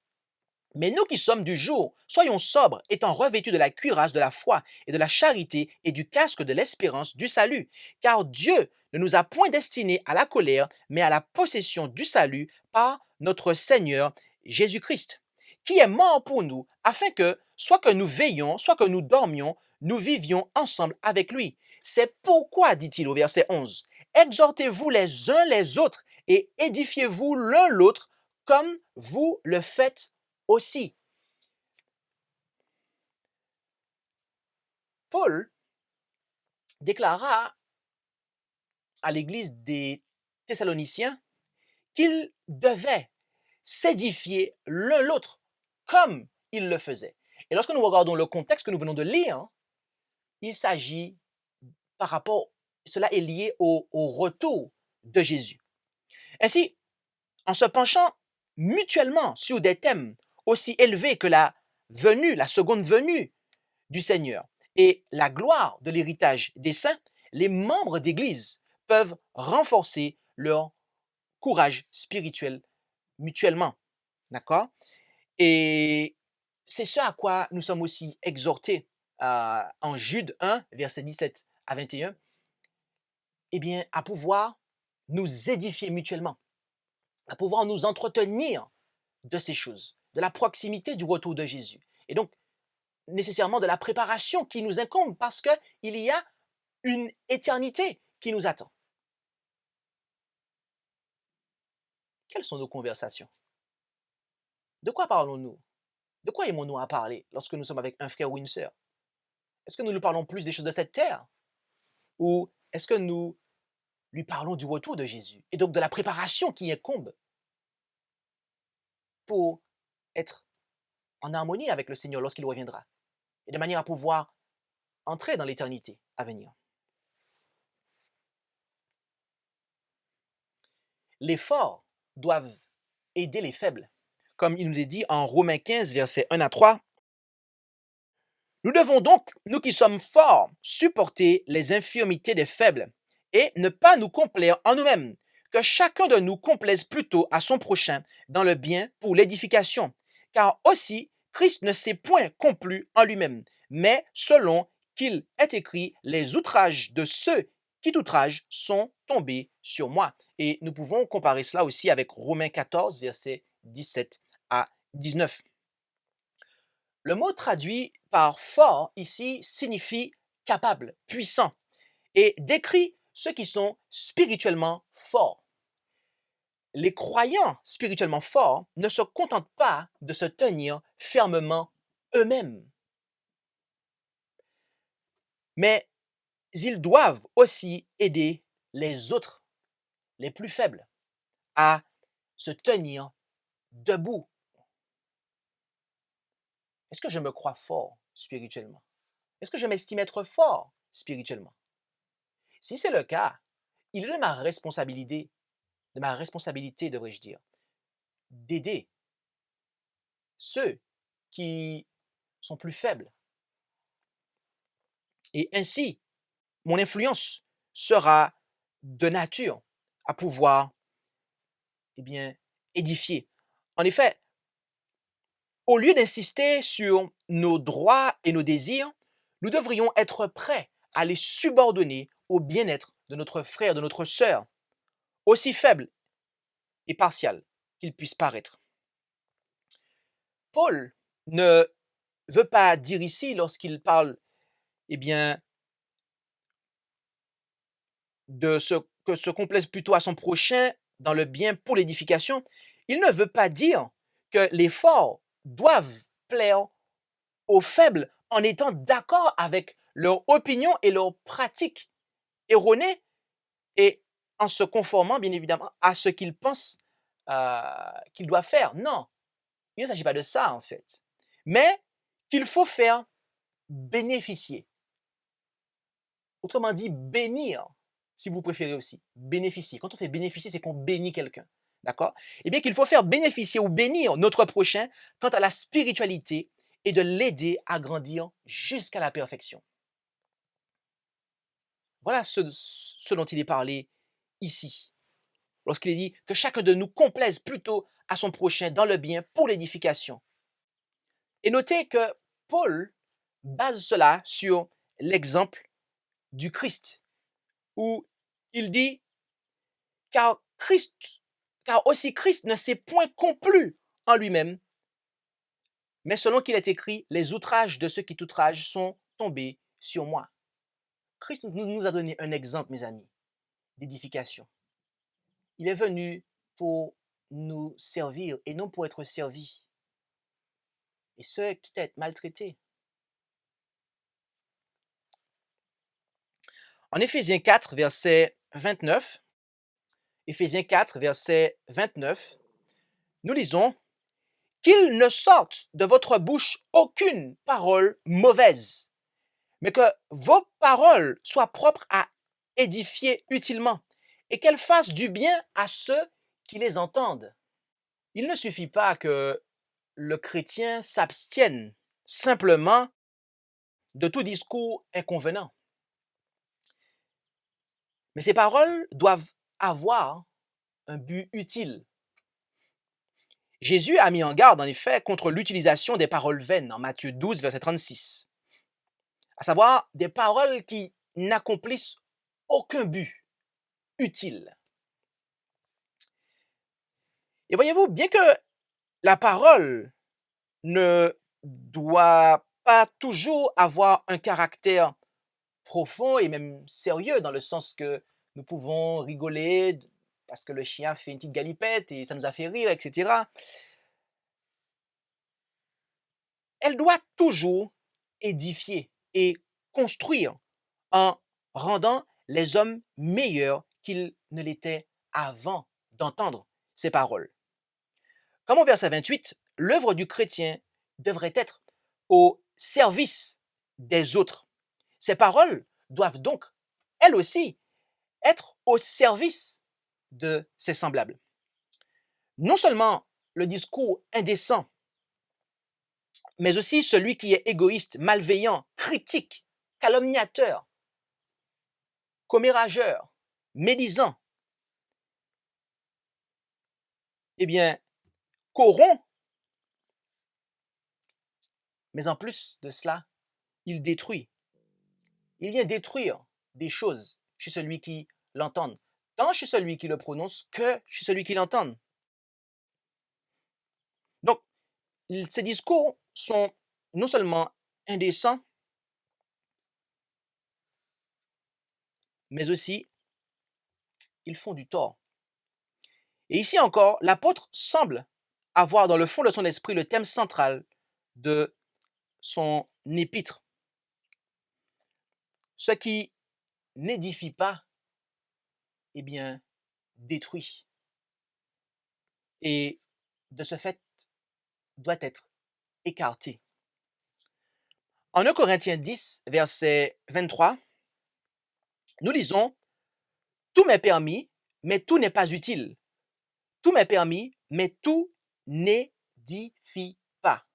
Mais nous qui sommes du jour, soyons sobres, étant revêtus de la cuirasse de la foi et de la charité et du casque de l'espérance du salut. Car Dieu ne nous a point destinés à la colère, mais à la possession du salut par notre Seigneur Jésus-Christ, qui est mort pour nous, afin que, soit que nous veillions, soit que nous dormions, nous vivions ensemble avec lui. C'est pourquoi, dit-il au verset 11, exhortez-vous les uns les autres et édifiez-vous l'un l'autre comme vous le faites aussi. Paul déclara à l'église des Thessaloniciens qu'ils devaient s'édifier l'un l'autre comme il le faisait. Et lorsque nous regardons le contexte que nous venons de lire, il s'agit par rapport, cela est lié au retour de Jésus. Ainsi, en se penchant mutuellement sur des thèmes aussi élevés que la seconde venue du Seigneur et la gloire de l'héritage des saints, les membres d'Église peuvent renforcer leur courage spirituel mutuellement. D'accord? Et c'est ce à quoi nous sommes aussi exhortés en Jude 1, versets 17 à 21, eh bien, à pouvoir nous édifier mutuellement, à pouvoir nous entretenir de ces choses, de la proximité du retour de Jésus. Et donc, nécessairement de la préparation qui nous incombe parce qu'il y a une éternité qui nous attend. Quelles sont nos conversations? De quoi parlons-nous? De quoi aimons-nous à parler lorsque nous sommes avec un frère ou une sœur? Est-ce que nous lui parlons plus des choses de cette terre? Ou est-ce que nous lui parlons du retour de Jésus et donc de la préparation qui incombe pour être en harmonie avec le Seigneur lorsqu'il reviendra et de manière à pouvoir entrer dans l'éternité à venir? Les forts doivent aider les faibles. Comme il nous est dit en Romains 15, versets 1 à 3, nous devons donc, nous qui sommes forts, supporter les infirmités des faibles et ne pas nous complaire en nous-mêmes, que chacun de nous complaise plutôt à son prochain dans le bien pour l'édification. Car aussi, Christ ne s'est point complu en lui-même, mais selon qu'il est écrit, les outrages de ceux qui d'outrage sont tombés sur moi. Et nous pouvons comparer cela aussi avec Romains 14, versets 17 à 19. Le mot traduit par fort ici signifie capable, puissant, et décrit ceux qui sont spirituellement forts. Les croyants spirituellement forts ne se contentent pas de se tenir fermement eux-mêmes, mais ils doivent aussi aider les autres, les plus faibles, à se tenir debout. Est-ce que je me crois fort spirituellement? Est-ce que je m'estime être fort spirituellement? Si c'est le cas, il est de ma responsabilité, devrais-je dire, d'aider ceux qui sont plus faibles. Et ainsi, mon influence sera de nature à pouvoir, eh bien, édifier. En effet, au lieu d'insister sur nos droits et nos désirs, nous devrions être prêts à les subordonner au bien-être de notre frère, de notre sœur, aussi faible et partial qu'il puisse paraître. Paul ne veut pas dire ici, lorsqu'il parle, eh bien, de se complaise plutôt à son prochain dans le bien pour l'édification, il ne veut pas dire que les forts doivent plaire aux faibles en étant d'accord avec leur opinion et leurs pratiques erronées et en se conformant bien évidemment à ce qu'ils pensent qu'ils doivent faire. Non, il ne s'agit pas de ça en fait, mais qu'il faut faire bénéficier. Autrement dit, bénir, si vous préférez aussi, bénéficier. Quand on fait bénéficier, c'est qu'on bénit quelqu'un. D'accord? Eh bien, qu'il faut faire bénéficier ou bénir notre prochain quant à la spiritualité et de l'aider à grandir jusqu'à la perfection. Voilà ce dont il est parlé ici. Lorsqu'il est dit que chacun de nous complaise plutôt à son prochain dans le bien pour l'édification. Et notez que Paul base cela sur l'exemple du Christ, où il dit car aussi Christ ne s'est point complu en lui-même, mais selon qu'il est écrit, les outrages de ceux qui t'outragent sont tombés sur moi. Christ nous a donné un exemple, mes amis, d'édification. Il est venu pour nous servir et non pour être servi. Et ce, quitte à être maltraité. En Éphésiens 4, verset 29, Éphésiens 4, verset 29, nous lisons « Qu'il ne sorte de votre bouche aucune parole mauvaise, mais que vos paroles soient propres à édifier utilement, et qu'elles fassent du bien à ceux qui les entendent. » Il ne suffit pas que le chrétien s'abstienne simplement de tout discours inconvenant. Mais ces paroles doivent avoir un but utile. Jésus a mis en garde, en effet, contre l'utilisation des paroles vaines en Matthieu 12, verset 36, à savoir des paroles qui n'accomplissent aucun but utile. Et voyez-vous, bien que la parole ne doit pas toujours avoir un caractère profond et même sérieux, dans le sens que nous pouvons rigoler parce que le chien fait une petite galipette et ça nous a fait rire, etc. Elle doit toujours édifier et construire en rendant les hommes meilleurs qu'ils ne l'étaient avant d'entendre ces paroles. Comme au verset 28, l'œuvre du chrétien devrait être au service des autres. Ces paroles doivent donc, elles aussi, être au service de ses semblables. Non seulement le discours indécent, mais aussi celui qui est égoïste, malveillant, critique, calomniateur, commérageur, médisant, eh bien, corrompt, mais en plus de cela, il détruit. Il vient détruire des choses chez celui qui l'entend, tant chez celui qui le prononce que chez celui qui l'entend. Donc, ces discours sont non seulement indécents, mais aussi ils font du tort. Et ici encore, l'apôtre semble avoir dans le fond de son esprit le thème central de son épître. Ce qui n'édifie pas, eh bien, détruit. Et de ce fait, doit être écarté. En 1 Corinthiens 10, verset 23, nous lisons « Tout m'est permis, mais tout n'est pas utile. Tout m'est permis, mais tout n'édifie pas. »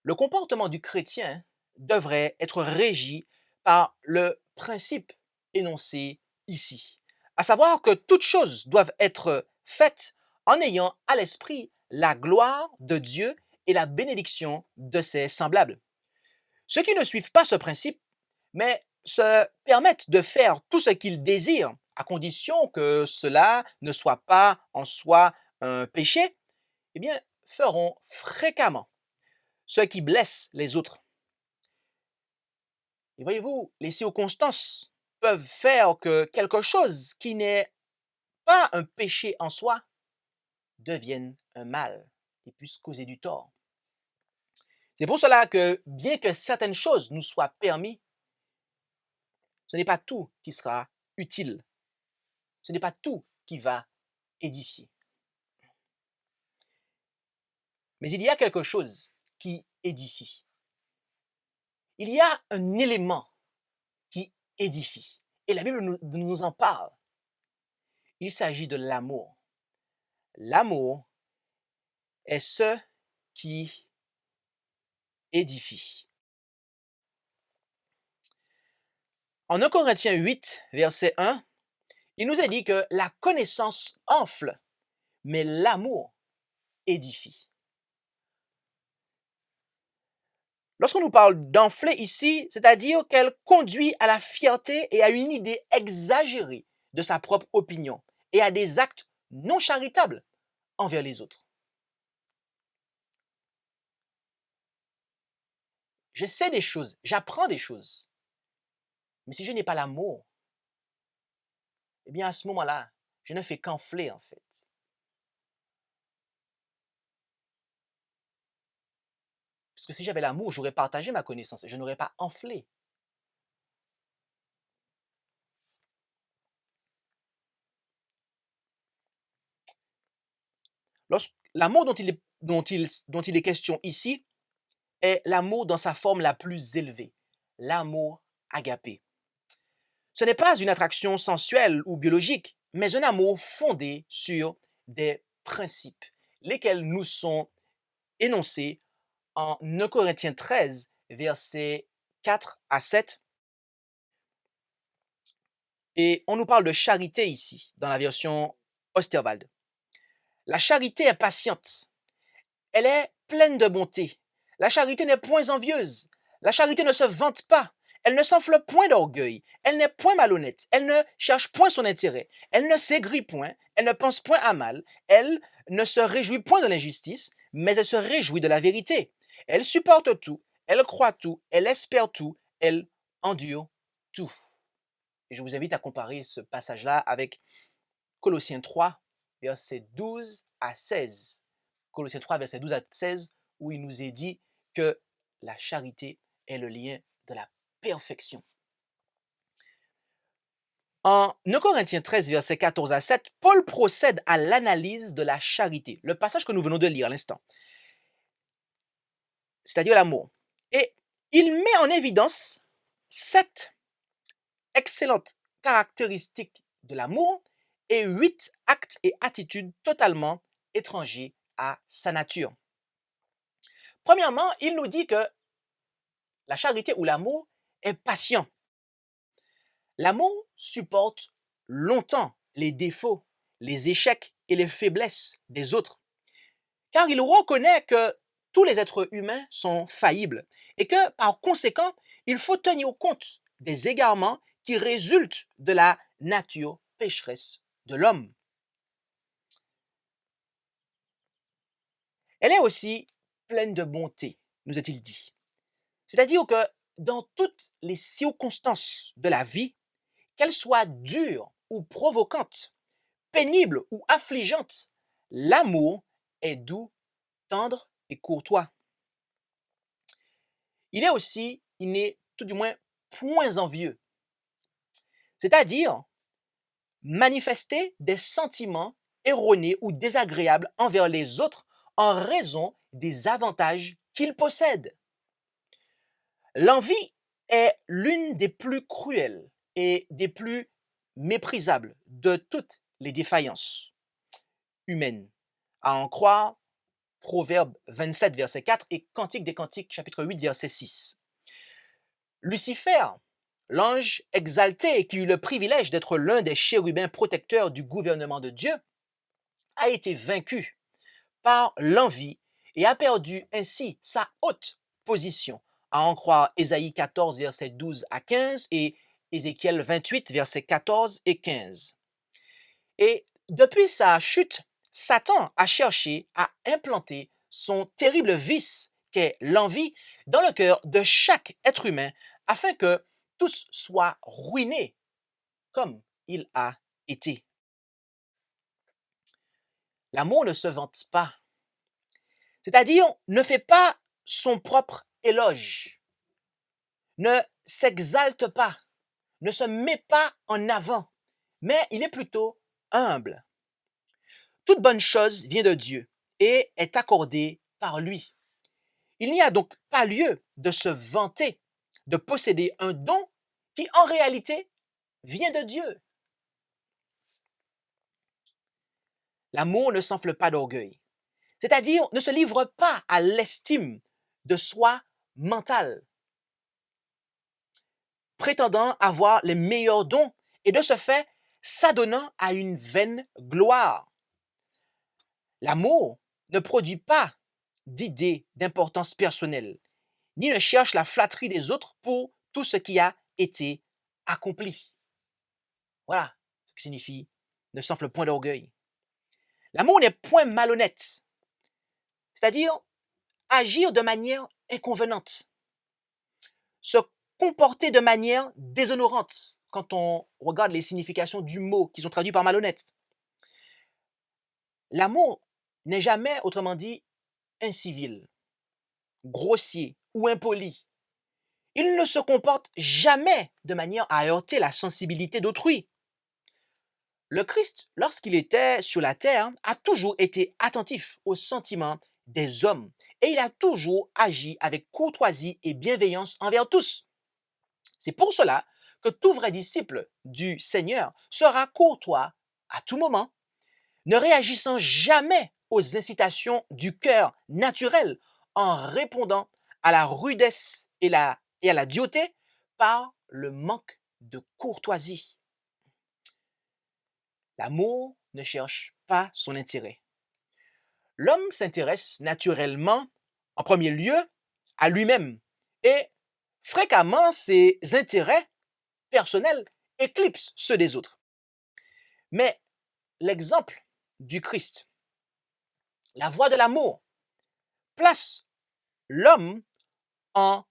Le comportement du chrétien devrait être régi par le principe énoncé ici, à savoir que toutes choses doivent être faites en ayant à l'esprit la gloire de Dieu et la bénédiction de ses semblables. Ceux qui ne suivent pas ce principe, mais se permettent de faire tout ce qu'ils désirent, à condition que cela ne soit pas en soi un péché, eh bien, feront fréquemment ce qui blesse les autres. Et voyez-vous, les circonstances peuvent faire que quelque chose qui n'est pas un péché en soi devienne un mal et puisse causer du tort. C'est pour cela que, bien que certaines choses nous soient permises, ce n'est pas tout qui sera utile. Ce n'est pas tout qui va édifier. Mais il y a quelque chose qui édifie. Il y a un élément qui édifie. Et la Bible nous en parle. Il s'agit de l'amour. L'amour est ce qui édifie. En 1 Corinthiens 8, verset 1, il nous est dit que la connaissance enfle, mais l'amour édifie. Lorsqu'on nous parle d'enfler ici, c'est-à-dire qu'elle conduit à la fierté et à une idée exagérée de sa propre opinion et à des actes non charitables envers les autres. Je sais des choses, j'apprends des choses, mais si je n'ai pas l'amour, eh bien à ce moment-là, je ne fais qu'enfler en fait. Parce que si j'avais l'amour, j'aurais partagé ma connaissance et je n'aurais pas enflé. L'amour dont il est question ici est l'amour dans sa forme la plus élevée, l'amour agapé. Ce n'est pas une attraction sensuelle ou biologique, mais un amour fondé sur des principes, lesquels nous sont énoncés en 1 Corinthiens 13, versets 4 à 7. Et on nous parle de charité ici, dans la version Osterwald. La charité est patiente, elle est pleine de bonté. La charité n'est point envieuse, la charité ne se vante pas, elle ne s'enfle point d'orgueil, elle n'est point malhonnête, elle ne cherche point son intérêt, elle ne s'aigrit point, elle ne pense point à mal, elle ne se réjouit point de l'injustice, mais elle se réjouit de la vérité. Elle supporte tout, elle croit tout, elle espère tout, elle endure tout. Et je vous invite à comparer ce passage-là avec Colossiens 3, versets 12 à 16. Colossiens 3, versets 12 à 16, où il nous est dit que la charité est le lien de la perfection. En 1 Corinthiens 13, versets 14 à 7, Paul procède à l'analyse de la charité, le passage que nous venons de lire à l'instant, c'est-à-dire l'amour. Et il met en évidence 7 excellentes caractéristiques de l'amour et 8 actes et attitudes totalement étrangers à sa nature. Premièrement, il nous dit que la charité ou l'amour est patient. L'amour supporte longtemps les défauts, les échecs et les faiblesses des autres, car il reconnaît que tous les êtres humains sont faillibles et que, par conséquent, il faut tenir compte des égarements qui résultent de la nature pécheresse de l'homme. Elle est aussi pleine de bonté, nous est-il dit. C'est-à-dire que dans toutes les circonstances de la vie, qu'elles soient dures ou provocantes, pénibles ou affligeantes, l'amour est doux, tendre et courtois. Il n'est tout du moins point envieux, c'est-à-dire manifester des sentiments erronés ou désagréables envers les autres en raison des avantages qu'ils possèdent. L'envie est l'une des plus cruelles et des plus méprisables de toutes les défaillances humaines, à en croire Proverbe 27, verset 4 et Cantique des Cantiques, chapitre 8, verset 6. Lucifer, l'ange exalté qui eut le privilège d'être l'un des chérubins protecteurs du gouvernement de Dieu, a été vaincu par l'envie et a perdu ainsi sa haute position, à en croire Ésaïe 14, versets 12 à 15 et Ézéchiel 28, versets 14 et 15. Et depuis sa chute, Satan a cherché à implanter son terrible vice qu'est l'envie dans le cœur de chaque être humain afin que tous soient ruinés comme il a été. L'amour ne se vante pas, c'est-à-dire ne fait pas son propre éloge, ne s'exalte pas, ne se met pas en avant, mais il est plutôt humble. Toute bonne chose vient de Dieu et est accordée par lui. Il n'y a donc pas lieu de se vanter de posséder un don qui en réalité vient de Dieu. L'amour ne s'enfle pas d'orgueil, c'est-à-dire ne se livre pas à l'estime de soi mentale, prétendant avoir les meilleurs dons et de ce fait s'adonnant à une vaine gloire. L'amour ne produit pas d'idées d'importance personnelle, ni ne cherche la flatterie des autres pour tout ce qui a été accompli. Voilà ce que signifie ne s'enfle point d'orgueil. L'amour n'est point malhonnête, c'est-à-dire agir de manière inconvenante, se comporter de manière déshonorante quand on regarde les significations du mot qui sont traduits par malhonnête. L'amour n'est jamais, autrement dit, incivil, grossier ou impoli. Il ne se comporte jamais de manière à heurter la sensibilité d'autrui. Le Christ, lorsqu'il était sur la terre, a toujours été attentif aux sentiments des hommes et il a toujours agi avec courtoisie et bienveillance envers tous. C'est pour cela que tout vrai disciple du Seigneur sera courtois à tout moment, ne réagissant jamais aux incitations du cœur naturel en répondant à la rudesse et à la dureté par le manque de courtoisie. L'amour ne cherche pas son intérêt. L'homme s'intéresse naturellement, en premier lieu, à lui-même et fréquemment ses intérêts personnels éclipsent ceux des autres. Mais l'exemple du Christ, la voie de l'amour, place l'homme en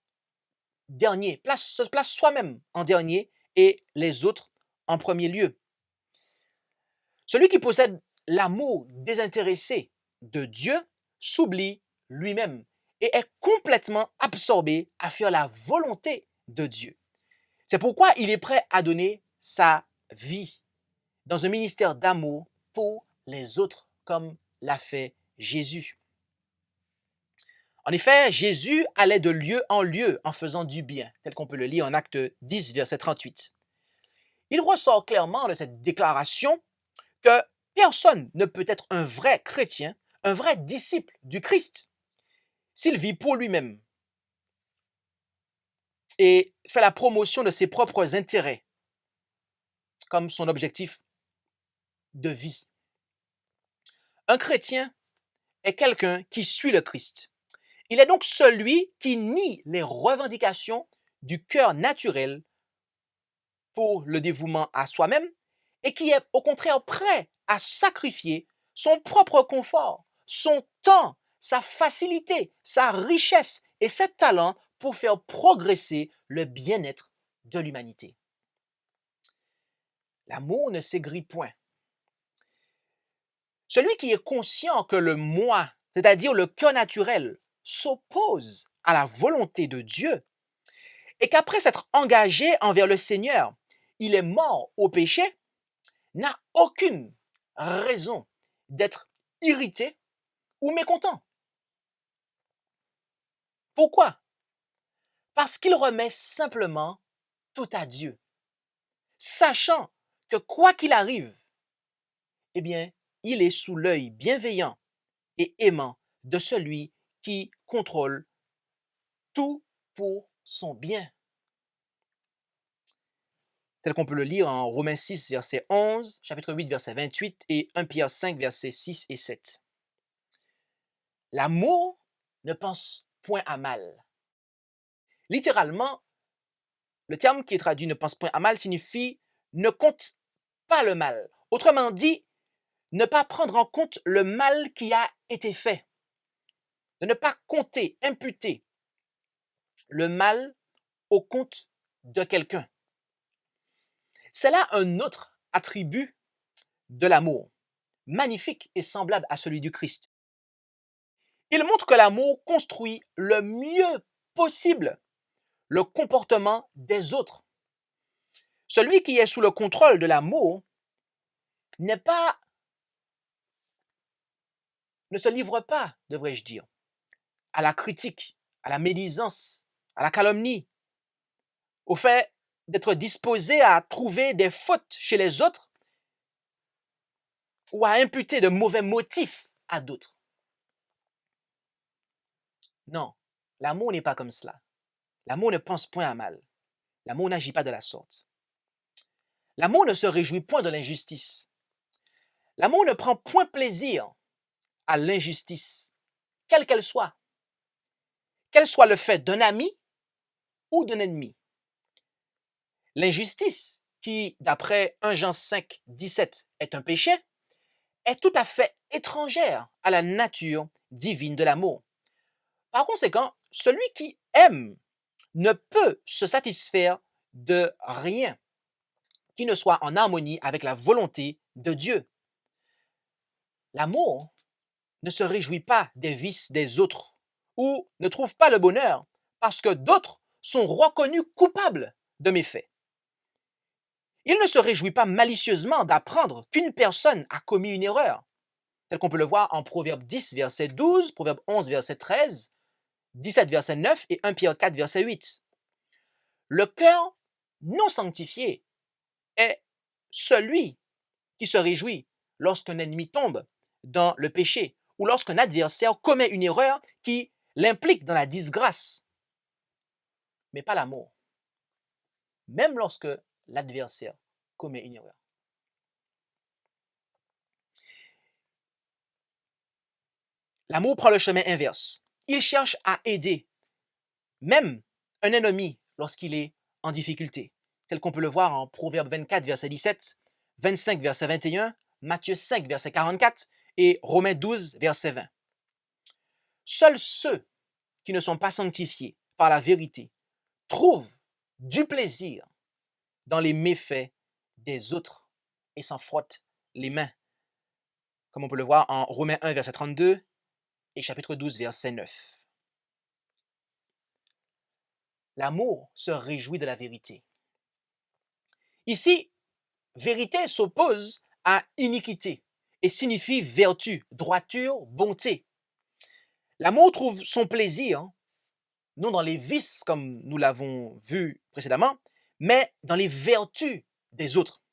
dernier, se place soi-même en dernier et les autres en premier lieu. Celui qui possède l'amour désintéressé de Dieu s'oublie lui-même et est complètement absorbé à faire la volonté de Dieu. C'est pourquoi il est prêt à donner sa vie dans un ministère d'amour pour les autres, comme l'a fait Jésus. En effet, Jésus allait de lieu en lieu en faisant du bien, tel qu'on peut le lire en Acte 10, verset 38. Il ressort clairement de cette déclaration que personne ne peut être un vrai chrétien, un vrai disciple du Christ, s'il vit pour lui-même et fait la promotion de ses propres intérêts comme son objectif de vie. Un chrétien est quelqu'un qui suit le Christ. Il est donc celui qui nie les revendications du cœur naturel pour le dévouement à soi-même et qui est au contraire prêt à sacrifier son propre confort, son temps, sa facilité, sa richesse et ses talents pour faire progresser le bien-être de l'humanité. L'amour ne s'aigrit point. Celui qui est conscient que le moi, c'est-à-dire le cœur naturel, s'oppose à la volonté de Dieu et qu'après s'être engagé envers le Seigneur, il est mort au péché, n'a aucune raison d'être irrité ou mécontent. Pourquoi? Parce qu'il remet simplement tout à Dieu, sachant que quoi qu'il arrive, eh bien, il est sous l'œil bienveillant et aimant de celui qui contrôle tout pour son bien. Tel qu'on peut le lire en Romains 6, verset 11, chapitre 8, verset 28 et 1 Pierre 5, versets 6 et 7. L'amour ne pense point à mal. Littéralement, le terme qui est traduit ne pense point à mal signifie ne compte pas le mal. Autrement dit, ne pas prendre en compte le mal qui a été fait. De ne pas compter, imputer le mal au compte de quelqu'un. C'est là un autre attribut de l'amour, magnifique et semblable à celui du Christ. Il montre que l'amour construit le mieux possible le comportement des autres. Celui qui est sous le contrôle de l'amour ne se livre pas, devrais-je dire, à la critique, à la médisance, à la calomnie, au fait d'être disposé à trouver des fautes chez les autres ou à imputer de mauvais motifs à d'autres. Non, l'amour n'est pas comme cela. L'amour ne pense point à mal. L'amour n'agit pas de la sorte. L'amour ne se réjouit point de l'injustice. L'amour ne prend point plaisir à l'injustice, quelle qu'elle soit le fait d'un ami ou d'un ennemi. L'injustice, qui, d'après 1 Jean 5, 17, est un péché, est tout à fait étrangère à la nature divine de l'amour. Par conséquent, celui qui aime ne peut se satisfaire de rien qui ne soit en harmonie avec la volonté de Dieu. L'amour ne se réjouit pas des vices des autres ou ne trouve pas le bonheur parce que d'autres sont reconnus coupables de méfaits. Il ne se réjouit pas malicieusement d'apprendre qu'une personne a commis une erreur, tel qu'on peut le voir en Proverbe 10, verset 12, Proverbe 11, verset 13, 17, verset 9 et 1 Pierre 4, verset 8. Le cœur non sanctifié est celui qui se réjouit lorsqu'un ennemi tombe dans le péché ou lorsqu'un adversaire commet une erreur qui l'implique dans la disgrâce, mais pas l'amour, même lorsque l'adversaire commet une erreur. L'amour prend le chemin inverse. Il cherche à aider même un ennemi lorsqu'il est en difficulté, tel qu'on peut le voir en Proverbe 24, verset 17, 25, verset 21, Matthieu 5, verset 44 et Romains 12, verset 20. Seuls ceux qui ne sont pas sanctifiés par la vérité trouvent du plaisir dans les méfaits des autres et s'en frottent les mains, comme on peut le voir en Romains 1, verset 32 et chapitre 12, verset 9. L'amour se réjouit de la vérité. Ici, vérité s'oppose à iniquité et signifie vertu, droiture, bonté. L'amour trouve son plaisir, non dans les vices comme nous l'avons vu précédemment, mais dans les vertus des autres.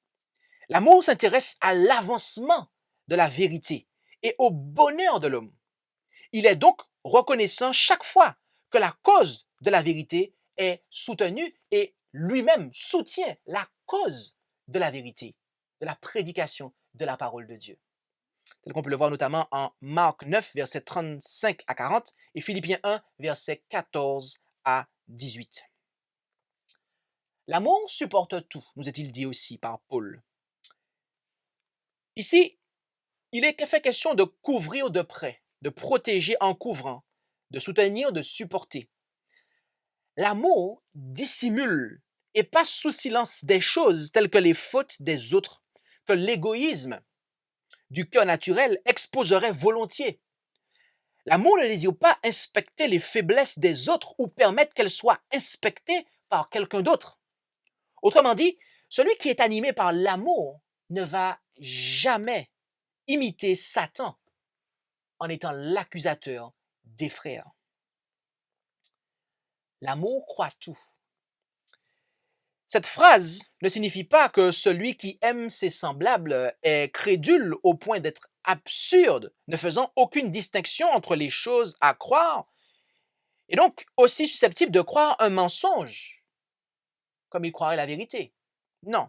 L'amour s'intéresse à l'avancement de la vérité et au bonheur de l'homme. Il est donc reconnaissant chaque fois que la cause de la vérité est soutenue et lui-même soutient la cause de la vérité, de la prédication de la parole de Dieu. Tel qu'on peut le voir notamment en Marc 9, versets 35 à 40 et Philippiens 1, versets 14 à 18. L'amour supporte tout, nous est-il dit aussi par Paul. Ici, il est fait question de couvrir de près, de protéger en couvrant, de soutenir, de supporter. L'amour dissimule et passe sous silence des choses telles que les fautes des autres, que l'égoïsme du cœur naturel exposerait volontiers. L'amour ne désire pas inspecter les faiblesses des autres ou permettre qu'elles soient inspectées par quelqu'un d'autre. Autrement dit, celui qui est animé par l'amour ne va jamais imiter Satan en étant l'accusateur des frères. L'amour croit tout. Cette phrase ne signifie pas que celui qui aime ses semblables est crédule au point d'être absurde, ne faisant aucune distinction entre les choses à croire, et donc aussi susceptible de croire un mensonge, comme il croirait la vérité. Non.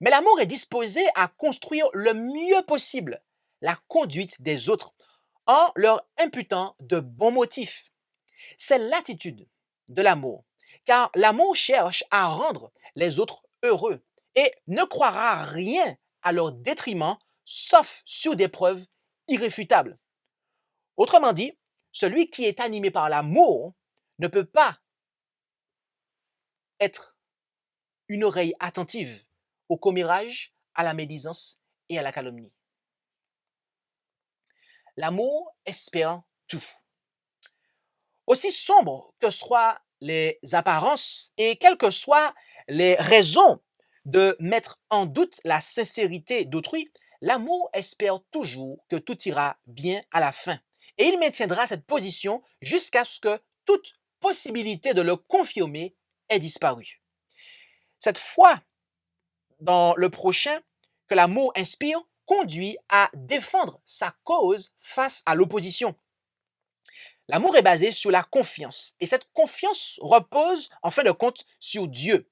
Mais l'amour est disposé à construire le mieux possible la conduite des autres en leur imputant de bons motifs. C'est l'attitude de l'amour, car l'amour cherche à rendre les autres heureux et ne croira rien à leur détriment, sauf sur des preuves irréfutables. Autrement dit, celui qui est animé par l'amour ne peut pas être une oreille attentive au commérage, à la médisance et à la calomnie. L'amour espère tout. Aussi sombres que soient les apparences et quelles que soient les raisons de mettre en doute la sincérité d'autrui, l'amour espère toujours que tout ira bien à la fin. Et il maintiendra cette position jusqu'à ce que toute possibilité de le confirmer ait disparu. Cette foi dans le prochain que l'amour inspire conduit à défendre sa cause face à l'opposition. L'amour est basé sur la confiance et cette confiance repose en fin de compte sur Dieu.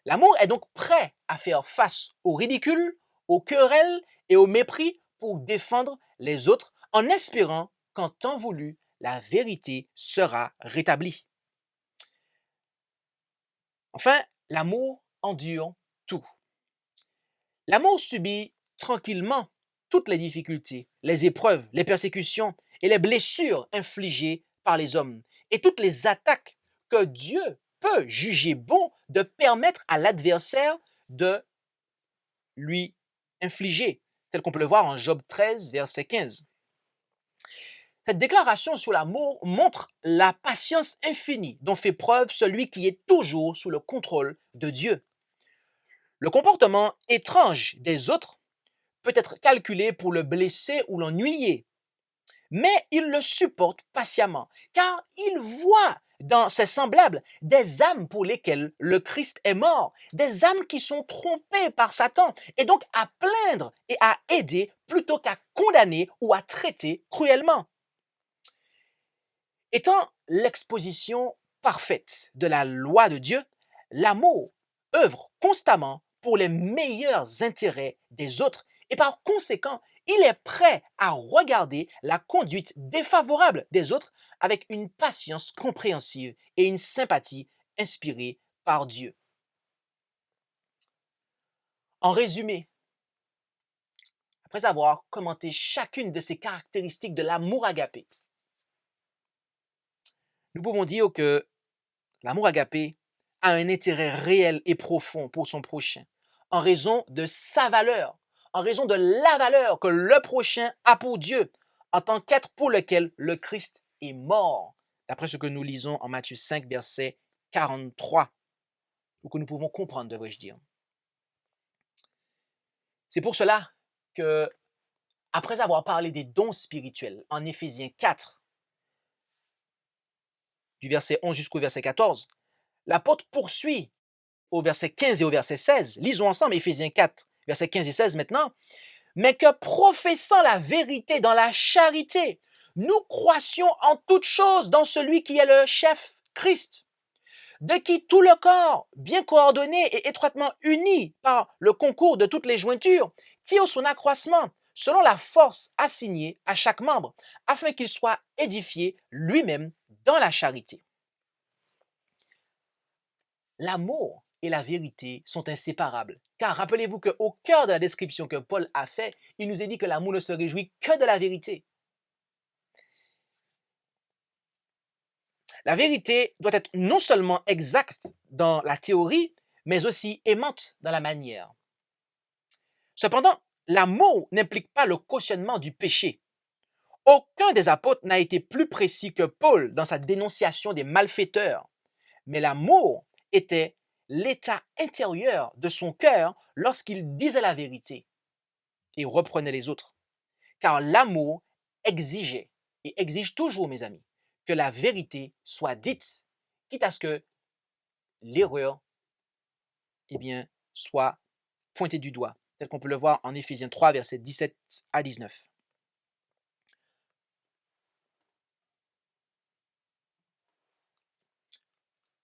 L'amour est donc prêt à faire face au ridicule, aux querelles et au mépris pour défendre les autres en espérant qu'en temps voulu, la vérité sera rétablie. Enfin, l'amour endure tout. L'amour subit tranquillement toutes les difficultés, les épreuves, les persécutions et les blessures infligées par les hommes et toutes les attaques que Dieu peut juger bon de permettre à l'adversaire de lui infliger, tel qu'on peut le voir en Job 13, verset 15. Cette déclaration sur l'amour montre la patience infinie dont fait preuve celui qui est toujours sous le contrôle de Dieu. Le comportement étrange des autres peut être calculé pour le blesser ou l'ennuyer, mais il le supporte patiemment, car il voit dans ses semblables des âmes pour lesquelles le Christ est mort, des âmes qui sont trompées par Satan, et donc à plaindre et à aider plutôt qu'à condamner ou à traiter cruellement. Étant l'exposition parfaite de la loi de Dieu, l'amour œuvre constamment pour les meilleurs intérêts des autres et par conséquent, il est prêt à regarder la conduite défavorable des autres avec une patience compréhensive et une sympathie inspirée par Dieu. En résumé, après avoir commenté chacune de ces caractéristiques de l'amour agapé, nous pouvons dire que l'amour agapé a un intérêt réel et profond pour son prochain en raison de sa valeur, en raison de la valeur que le prochain a pour Dieu en tant qu'être pour lequel le Christ est mort, d'après ce que nous lisons en Matthieu 5, verset 43, ou que nous pouvons comprendre, devrais-je dire. C'est pour cela que, après avoir parlé des dons spirituels en Éphésiens 4, du verset 11 jusqu'au verset 14, l'apôtre poursuit au verset 15 et au verset 16. Lisons ensemble Éphésiens 4, versets 15 et 16 maintenant. Mais que professant la vérité dans la charité, nous croissions en toutes choses dans celui qui est le chef, Christ, de qui tout le corps, bien coordonné et étroitement uni par le concours de toutes les jointures, tire son accroissement selon la force assignée à chaque membre, afin qu'il soit édifié lui-même dans la charité. L'amour et la vérité sont inséparables. Car rappelez-vous qu'au cœur de la description que Paul a fait, il nous est dit que l'amour ne se réjouit que de la vérité. La vérité doit être non seulement exacte dans la théorie, mais aussi aimante dans la manière. Cependant, l'amour n'implique pas le cautionnement du péché. Aucun des apôtres n'a été plus précis que Paul dans sa dénonciation des malfaiteurs, mais l'amour était l'état intérieur de son cœur lorsqu'il disait la vérité et reprenait les autres. Car l'amour exigeait, et exige toujours, mes amis, que la vérité soit dite, quitte à ce que l'erreur soit pointée du doigt, tel qu'on peut le voir en Éphésiens 3, versets 17 à 19.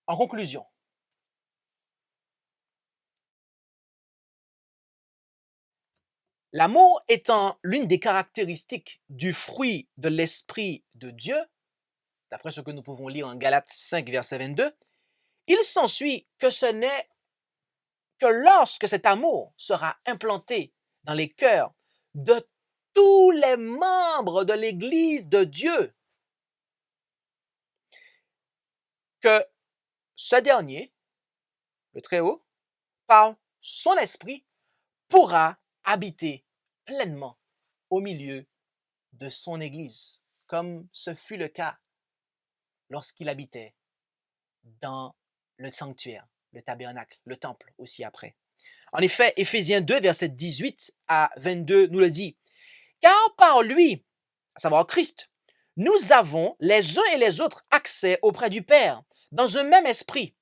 En conclusion, l'amour étant l'une des caractéristiques du fruit de l'Esprit de Dieu, d'après ce que nous pouvons lire en Galates 5, verset 22, il s'ensuit que ce n'est que lorsque cet amour sera implanté dans les cœurs de tous les membres de l'Église de Dieu, que ce dernier, le Très-Haut, par son esprit, pourra habiter pleinement au milieu de son Église, comme ce fut le cas lorsqu'il habitait dans le sanctuaire, le tabernacle, le temple aussi après. En effet, Éphésiens 2, verset 18 à 22 nous le dit. Car par lui, à savoir Christ, nous avons les uns et les autres accès auprès du Père dans un même esprit.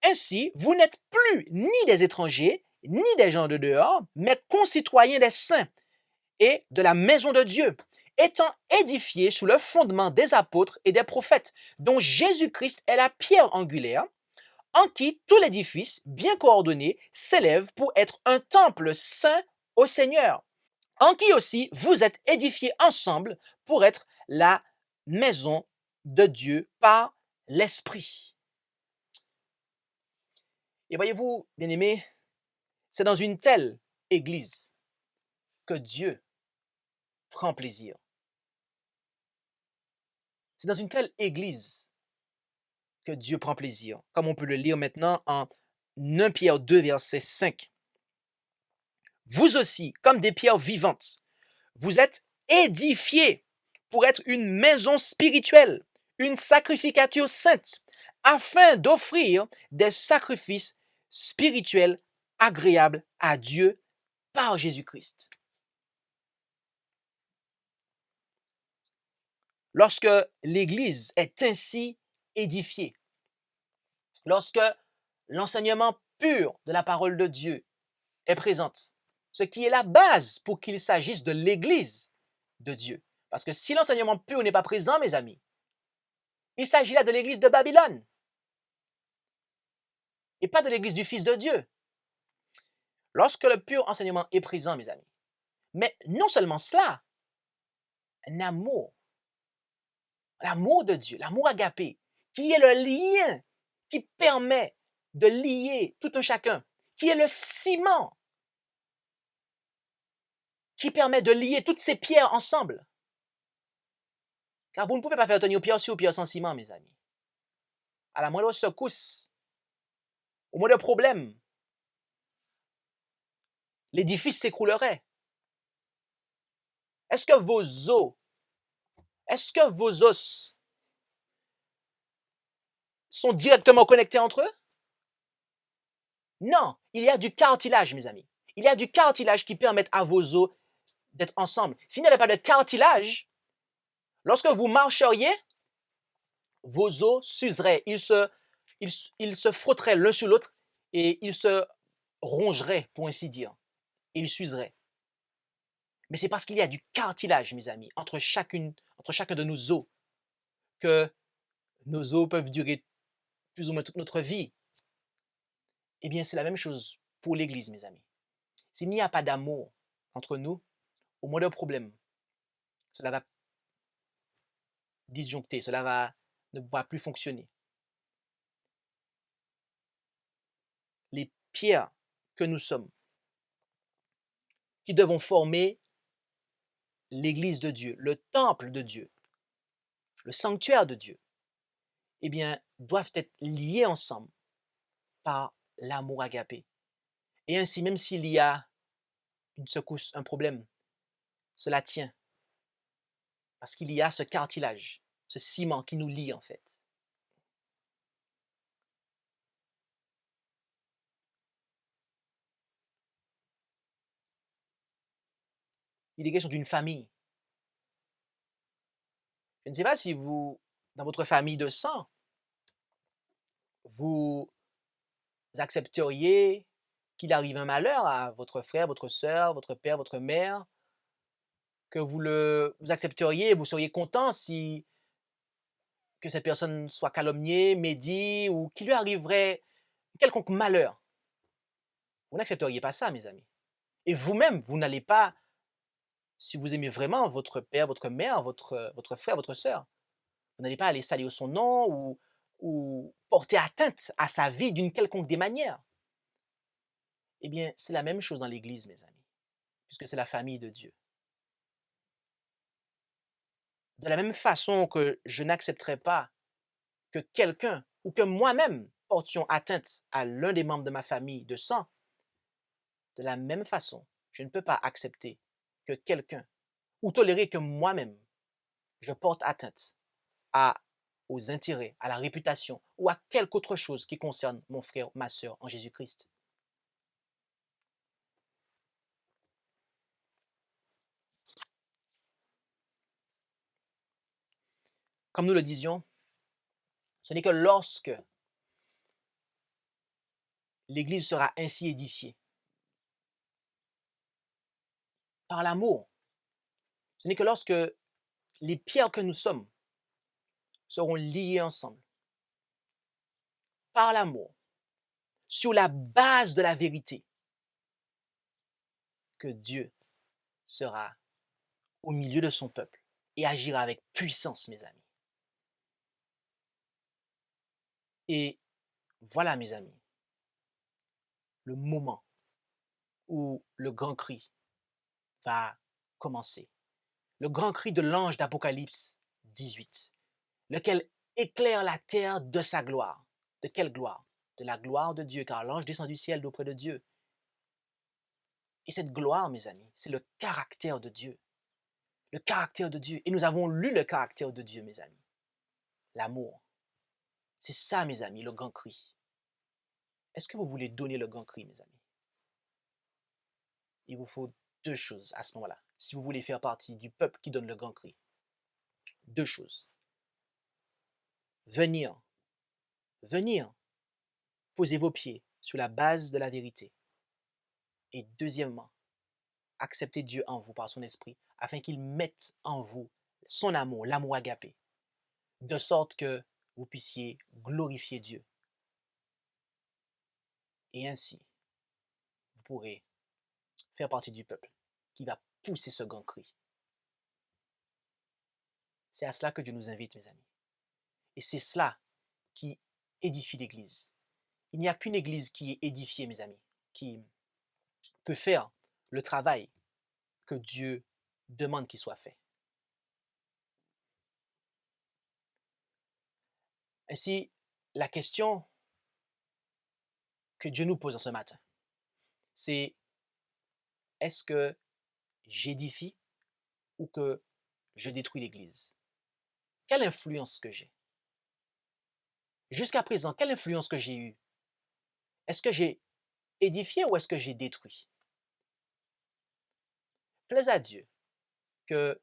Ainsi, vous n'êtes plus ni des étrangers, ni des gens de dehors, mais concitoyens des saints et de la maison de Dieu, étant édifiés sous le fondement des apôtres et des prophètes, dont Jésus-Christ est la pierre angulaire, en qui tout l'édifice, bien coordonné, s'élève pour être un temple saint au Seigneur, en qui aussi vous êtes édifiés ensemble pour être la maison de Dieu par l'Esprit. Et voyez-vous, bien-aimés, c'est dans une telle église que Dieu prend plaisir. C'est dans une telle église que Dieu prend plaisir, comme on peut le lire maintenant en 1 Pierre 2, verset 5. Vous aussi, comme des pierres vivantes, vous êtes édifiés pour être une maison spirituelle, une sacrificature sainte, afin d'offrir des sacrifices spirituels agréables à Dieu par Jésus-Christ. Lorsque l'Église est ainsi édifiée, lorsque l'enseignement pur de la parole de Dieu est présent, ce qui est la base pour qu'il s'agisse de l'Église de Dieu. Parce que si l'enseignement pur n'est pas présent, mes amis, il s'agit là de l'Église de Babylone et pas de l'Église du Fils de Dieu. Lorsque le pur enseignement est présent, mes amis, mais non seulement cela, l'amour de Dieu, l'amour agapé, qui est le lien qui permet de lier tout un chacun, qui est le ciment qui permet de lier toutes ces pierres ensemble. Car vous ne pouvez pas faire tenir pierre sur pierre sans ciment, mes amis. À la moindre secousse, au moindre problème, l'édifice s'écroulerait. Est-ce que vos os sont directement connectés entre eux? Non, il y a du cartilage, mes amis. Il y a du cartilage qui permet à vos os d'être ensemble. S'il n'y avait pas de cartilage, lorsque vous marcheriez, vos os s'useraient, ils se frotteraient l'un sur l'autre et ils se rongeraient, pour ainsi dire. Ils s'useraient. Mais c'est parce qu'il y a du cartilage, mes amis, entre chacun de nos os, que nos os peuvent durer plus ou moins toute notre vie. Eh bien, c'est la même chose pour l'Église, mes amis. S'il n'y a pas d'amour entre nous, au moindre problème, cela va disjoncter, ne va plus fonctionner. pierres que nous sommes, qui devons former l'Église de Dieu, le temple de Dieu, le sanctuaire de Dieu, eh bien, doivent être liés ensemble par l'amour agapé. Et ainsi, même s'il y a une secousse, un problème, cela tient, parce qu'il y a ce cartilage, ce ciment qui nous lie en fait. Il est question d'une famille. Je ne sais pas si vous, dans votre famille de sang, vous accepteriez qu'il arrive un malheur à votre frère, votre sœur, votre père, votre mère, que vous accepteriez, vous seriez content si que cette personne soit calomniée, médit ou qu'il lui arriverait quelconque malheur. Vous n'accepteriez pas ça, mes amis. Et vous-même, vous n'allez pas, si vous aimez vraiment votre père, votre mère, votre frère, votre sœur, vous n'allez pas aller salir son nom ou porter atteinte à sa vie d'une quelconque des manières. Eh bien, c'est la même chose dans l'Église, mes amis, puisque c'est la famille de Dieu. De la même façon que je n'accepterai pas que quelqu'un ou que moi-même portions atteinte à l'un des membres de ma famille de sang, de la même façon, je ne peux pas accepter que quelqu'un ou tolérer que moi-même je porte atteinte à, aux intérêts, à la réputation ou à quelque autre chose qui concerne mon frère, ma sœur en Jésus-Christ. Comme nous le disions, ce n'est que lorsque l'Église sera ainsi édifiée, par l'amour, ce n'est que lorsque les pierres que nous sommes seront liées ensemble, par l'amour, sur la base de la vérité, que Dieu sera au milieu de son peuple et agira avec puissance, mes amis. Et voilà, mes amis, le moment où le grand cri va commencer. Le grand cri de l'ange d'Apocalypse 18, lequel éclaire la terre de sa gloire. De quelle gloire? De la gloire de Dieu, car l'ange descend du ciel d'auprès de Dieu. Et cette gloire, mes amis, c'est le caractère de Dieu. Le caractère de Dieu. Et nous avons lu le caractère de Dieu, mes amis. L'amour. C'est ça, mes amis, le grand cri. Est-ce que vous voulez donner le grand cri, mes amis? Il vous faut deux choses à ce moment-là. Si vous voulez faire partie du peuple qui donne le grand cri. Deux choses. Venir. Venir. Posez vos pieds sur la base de la vérité. Et deuxièmement, acceptez Dieu en vous par son esprit, afin qu'il mette en vous son amour, l'amour agapé, de sorte que vous puissiez glorifier Dieu. Et ainsi, vous pourrez faire partie du peuple qui va pousser ce grand cri. C'est à cela que Dieu nous invite, mes amis. Et c'est cela qui édifie l'Église. Il n'y a qu'une Église qui est édifiée, mes amis, qui peut faire le travail que Dieu demande qu'il soit fait. Ainsi, la question que Dieu nous pose en ce matin, c'est est-ce que j'édifie ou que je détruis l'Église? Quelle influence que j'ai? Jusqu'à présent, quelle influence que j'ai eue? Est-ce que j'ai édifié ou est-ce que j'ai détruit? Plaise à Dieu que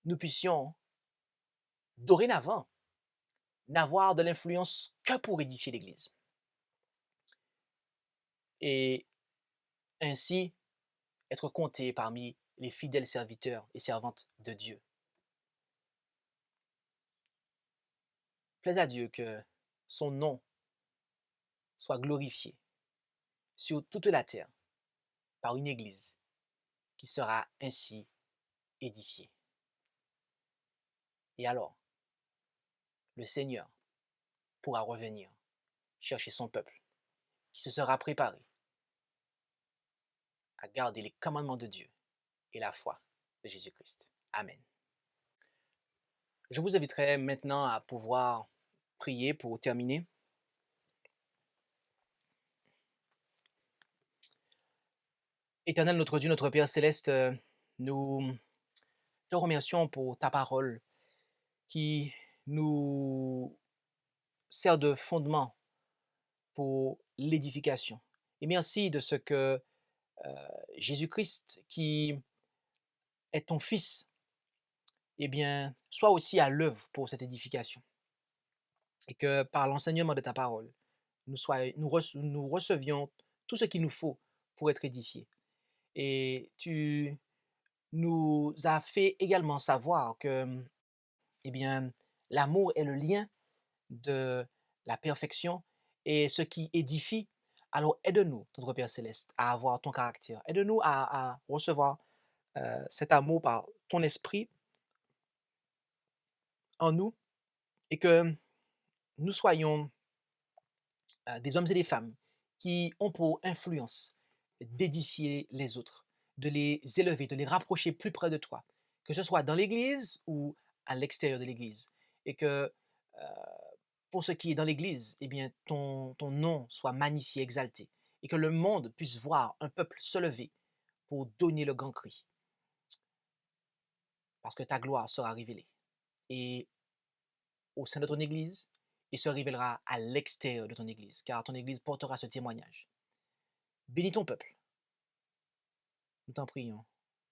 nous puissions dorénavant n'avoir de l'influence que pour édifier l'Église. Et ainsi être comptés parmi les fidèles serviteurs et servantes de Dieu. Plaise à Dieu que son nom soit glorifié sur toute la terre par une Église qui sera ainsi édifiée. Et alors, le Seigneur pourra revenir chercher son peuple qui se sera préparé à garder les commandements de Dieu et la foi de Jésus-Christ. Amen. Je vous inviterai maintenant à pouvoir prier pour terminer. Éternel, notre Dieu, notre Père céleste, nous te remercions pour ta parole qui nous sert de fondement pour l'édification. Et merci de ce que Jésus-Christ, qui est ton Fils, eh bien, soit aussi à l'œuvre pour cette édification. Et que par l'enseignement de ta parole, nous recevions tout ce qu'il nous faut pour être édifiés. Et tu nous as fait également savoir que, eh bien, l'amour est le lien de la perfection et ce qui édifie. Alors aide-nous, notre Père Céleste, à avoir ton caractère. Aide-nous à recevoir cet amour par ton esprit en nous et que nous soyons des hommes et des femmes qui ont pour influence d'édifier les autres, de les élever, de les rapprocher plus près de toi, que ce soit dans l'Église ou à l'extérieur de l'Église. Et que pour ce qui est dans l'Église, eh bien, ton nom soit magnifié, exalté, et que le monde puisse voir un peuple se lever pour donner le grand cri, parce que ta gloire sera révélée. Et au sein de ton Église, et se révélera à l'extérieur de ton Église, car ton Église portera ce témoignage. Bénis ton peuple. Nous t'en prions.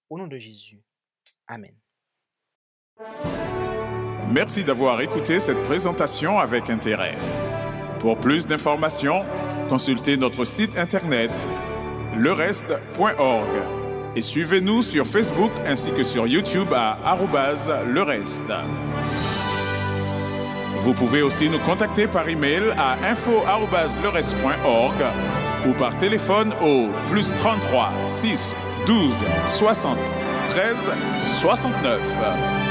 Au nom de Jésus. Amen. Merci d'avoir écouté cette présentation avec intérêt. Pour plus d'informations, consultez notre site internet lereste.org et suivez-nous sur Facebook ainsi que sur YouTube à @lereste. Vous pouvez aussi nous contacter par email à info@lereste.org ou par téléphone au +33 6 12 60 13 69.